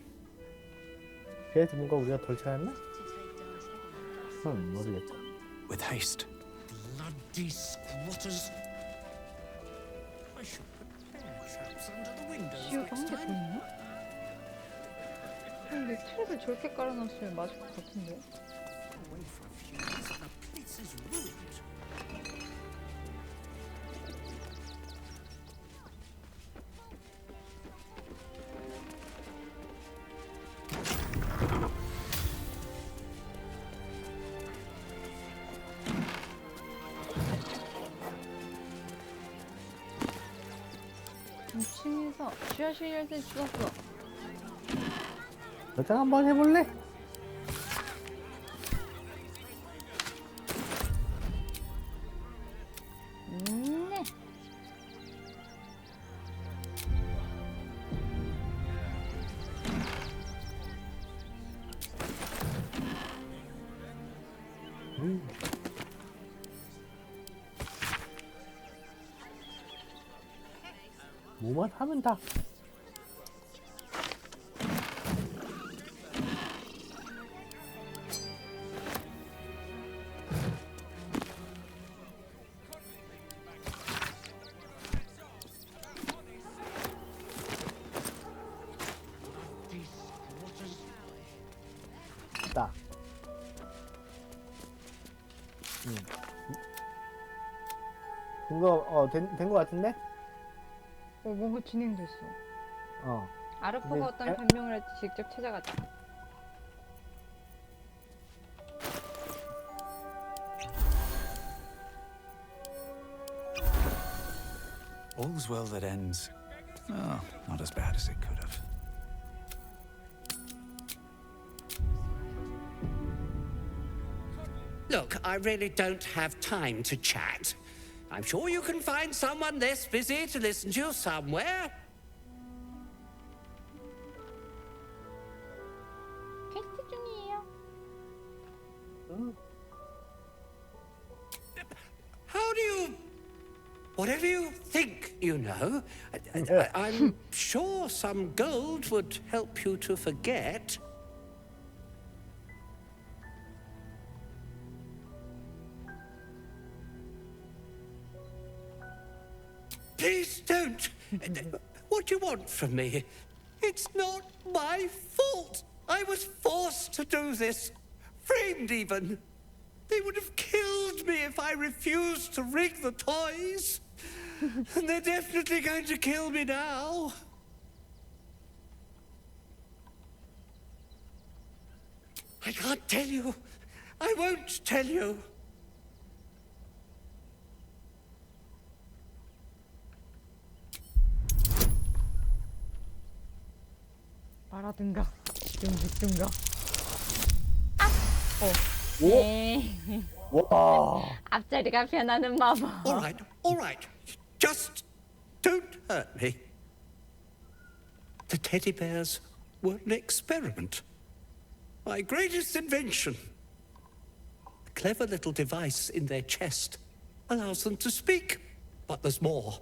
A: 그래서 뭔가 우리가 덜 찾았나? 모르겠다.
B: With haste. Bloody squatters. I should put bear traps under the windows
G: 지우가
B: next
G: 혼자
B: time.
G: 보이나? 근데 여기 트랩을 저렇게 깔아놨으면 맞을 것 같은데. 침에서 지하실 열쇠 주웠어.
A: 여장 한번 해볼래?
G: 네.
A: 뭐만 하면 다. 다. 이거 된 거 같은데?
G: 뭔가 진행됐어. 아르코가
A: 근데
G: 어떤 변명을 할지 직접 찾아갔다.
M: All's well that ends. Oh, not as bad as it could have.
B: Look, I really don't have time to chat. I'm sure you can find someone less busy to listen to you somewhere.
G: 퀘스트 중이에요.
B: How do you... Whatever you think you know, I'm sure some gold would help you to forget. Please don't. What do you want from me? It's not my fault. I was forced to do this. Framed even. They would have killed me if I refused to rig the toys. And they're definitely going to kill me now. I can't tell you. I won't tell you.
G: 말하든가 좀 묻든가.
A: 오?
G: 네.
A: 와.
G: 앞자리가 변하는 마법.
B: All right. Just don't hurt me. The teddy bears were an experiment. My greatest invention. A clever little device in their chest allows them to speak. But there's more.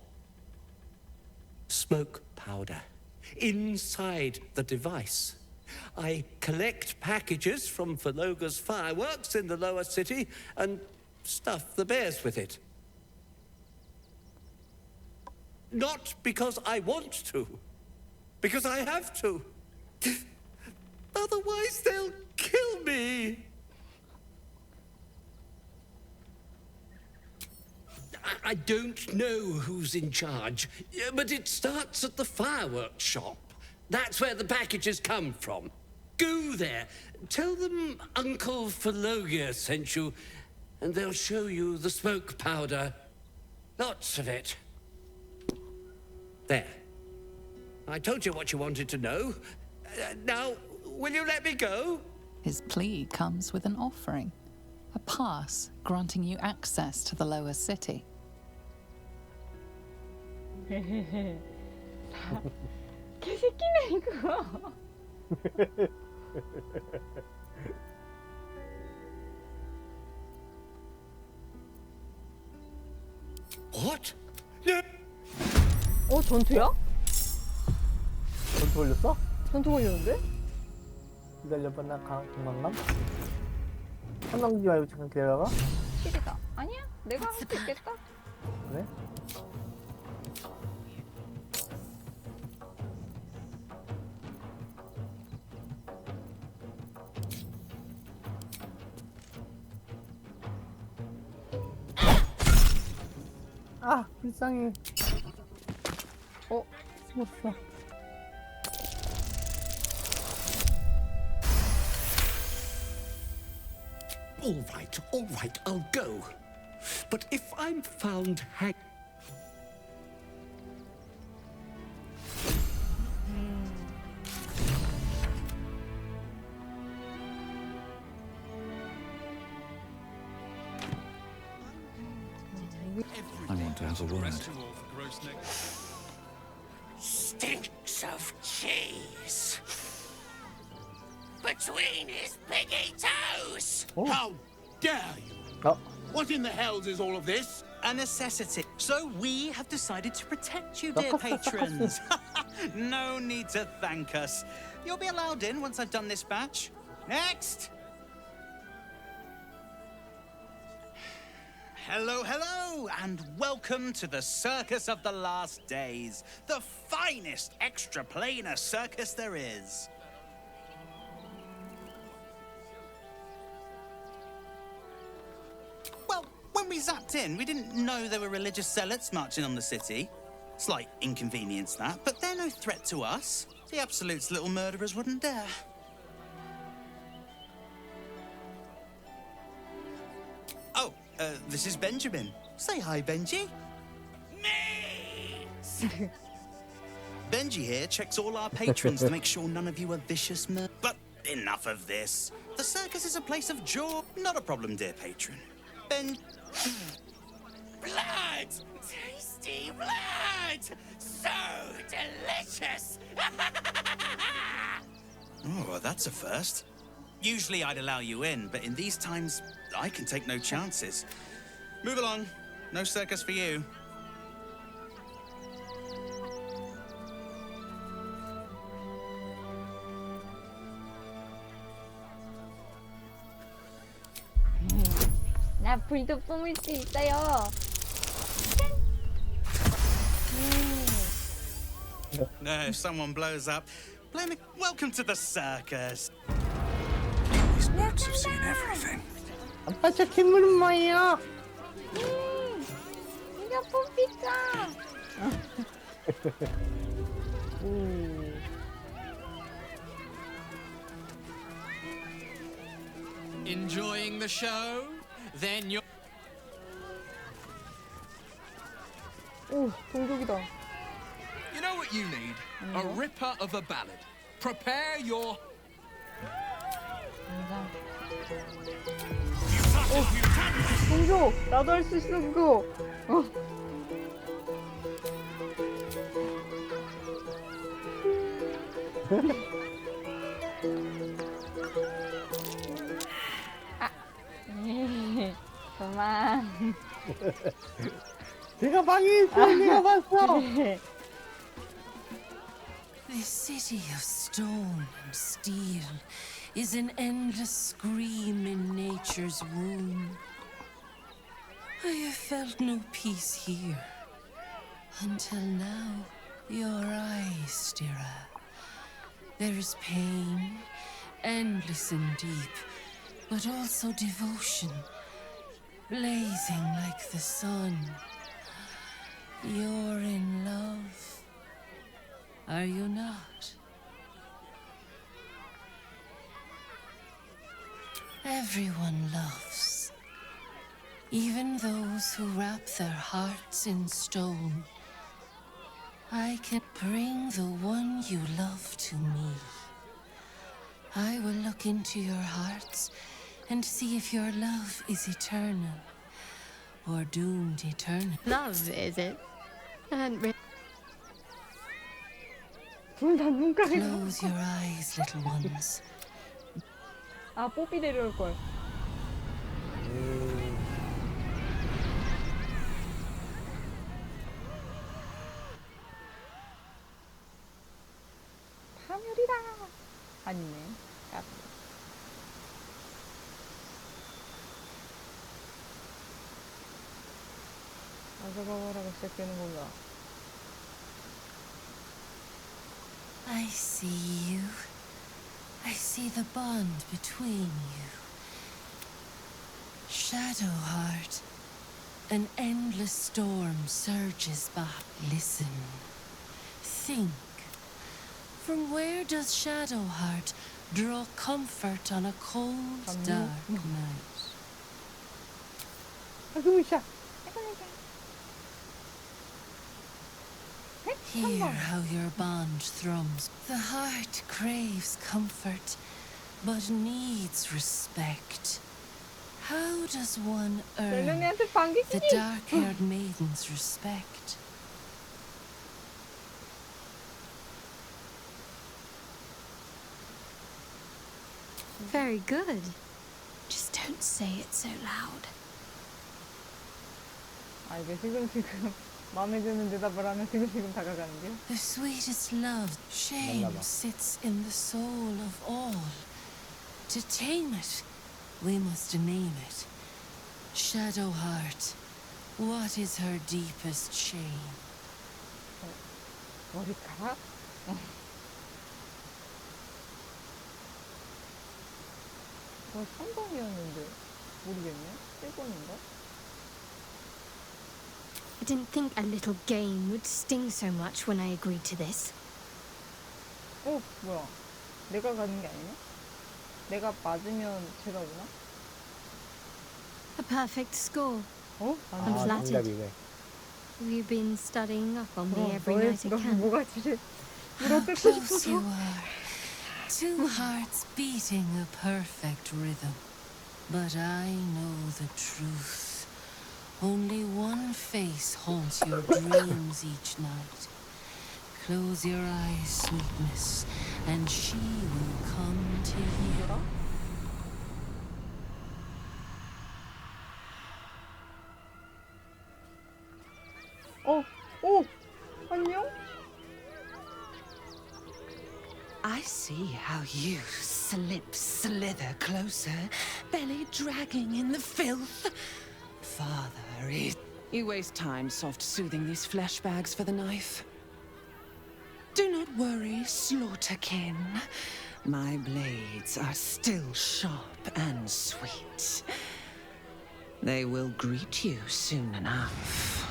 B: Smoke powder. Inside the device. I collect packages from Valoga's fireworks in the lower city and stuff the bears with it. Not because I want to, because I have to. Otherwise they'll kill me. I don't know who's in charge, but it starts at the fireworks shop. That's where the packages come from. Go there. Tell them Uncle Phalogia sent you, and they'll show you the smoke powder. Lots of it. There. I told you what you wanted to know. Now, will you let me go?
O: His plea comes with an offering. A pass granting you access to the lower city.
G: 개새끼네 이거.
B: What?
G: 전투야?
A: 전투 걸렸어?
G: 전투 걸렸는데?
A: 기다려봐, 나 도망감? 한남기 말고 잠깐 기다려봐.
G: 시리다. 아니야? 내가 할 수 있겠다.
A: 그래? 아, 불쌍해. 숨었어.
B: All right, I'll go. But if I'm found hanged...
M: I want to have a word.
B: Stinks of cheese between his piggy toes.
D: How dare you? What in the hells is all of this?
P: A necessity. So we have decided to protect you, dear patrons. No need to thank us. You'll be allowed in once I've done this batch. Next! Hello, hello, and welcome to the Circus of the Last Days, the finest extra-planar circus there is. Well, when we zapped in, we didn't know there were religious zealots marching on the city. Slight inconvenience, that, but they're no threat to us. The Absolute's little murderers wouldn't dare. Oh, this is Benjamin. Say hi, Benji. Me! Benji here checks all our patrons to make sure none of you are vicious But enough of this. The circus is a place of joy. Not a problem, dear patron.
B: Blood! Tasty blood! So delicious!
P: Oh, that's a first. Usually I'd allow you in, but in these times, I can take no chances. Move along. No circus for you.
G: 나 불도 뿜을 수 있어요.
P: No, if someone blows up, blame me. Welcome to the circus.
M: These birds have seen everything.
A: 아빠 저 괴물은 뭐예요?
G: 이거 뿜피자.
E: Enjoying the show? Then you're...
G: 오, 동족이다.
W: You know what you need? A ripper of a ballad. Prepare your...
G: 동족, 나도 할 수 있어 그거. 그만.
A: 내가 방해했어. 내가 봤어.
S: This city of stone and steel is an endless scream in nature's womb. I have felt no peace here until now. Your eyes, Stira. There is pain, endless and deep, but also devotion, blazing like the sun. You're in love, are you not? Everyone loves, even those who wrap their hearts in stone. I can bring the one you love to me. I will look into your hearts and see if your love is eternal or doomed eternal.
L: Love, is it?
S: Close your eyes, little ones.
G: 아, 뽀삐 데려올 걸. 파멸이다. 아니네. 까비. 아자바바라가 시작되는 건가?
S: I see you. I see the bond between you. Shadowheart
K: An endless storm surges back. Listen. Think. From where does Shadowheart draw comfort on a cold, dark night? Hear how your bond thrums. The heart craves comfort, but needs respect. How does one earn the dark-haired maiden's respect?
L: Very good. Just don't say it so loud.
G: 아 이게 지금 마음에 드는 대답을 하면 지금 다가가는데요.
K: The sweetest love, shame sits in the soul of all. To tame it, we must name it. Shadowheart, what is her deepest shame?
G: 머리카락? 저 3번이었는데 모르겠네. 1번인가?
L: I didn't think a little game would sting so much when I agreed to this.
G: 뭐야? 내가 가는 게 아니네? 내가 맞으면 제가 오나?
L: A perfect score. I'm
A: 아,
L: flattered.
A: 정답이네.
L: Have you been studying up on me every night I can?
G: 뭐가 제일
K: How close you are. Two hearts beating a perfect rhythm. But I know the truth. Only one face haunts your dreams each night. Close your eyes, sweetness, and she will come to you.
G: 안녕?
S: I see how you slither closer, belly dragging in the filth. Father is... You waste time soft-soothing these flesh bags for the knife. Do not worry, slaughterkin. My blades are still sharp and sweet. They will greet you soon enough.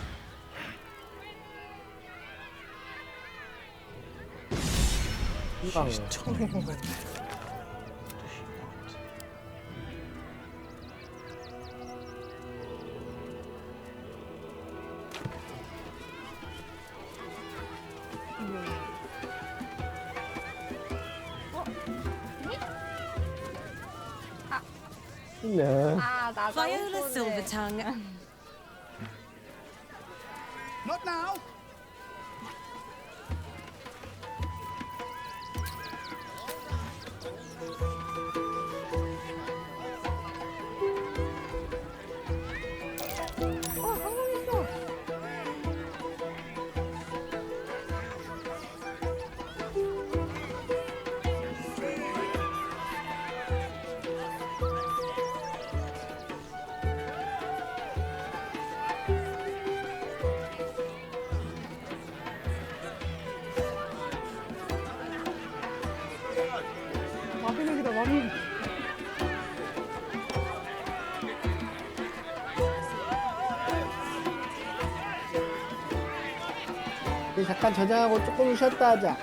A: She's
M: toying with me.
A: 있네.
J: Viola Silvertongue.
Q: Not now.
G: 마비노기다 마비.
A: 우리 잠깐 저장하고 조금 쉬었다 하자.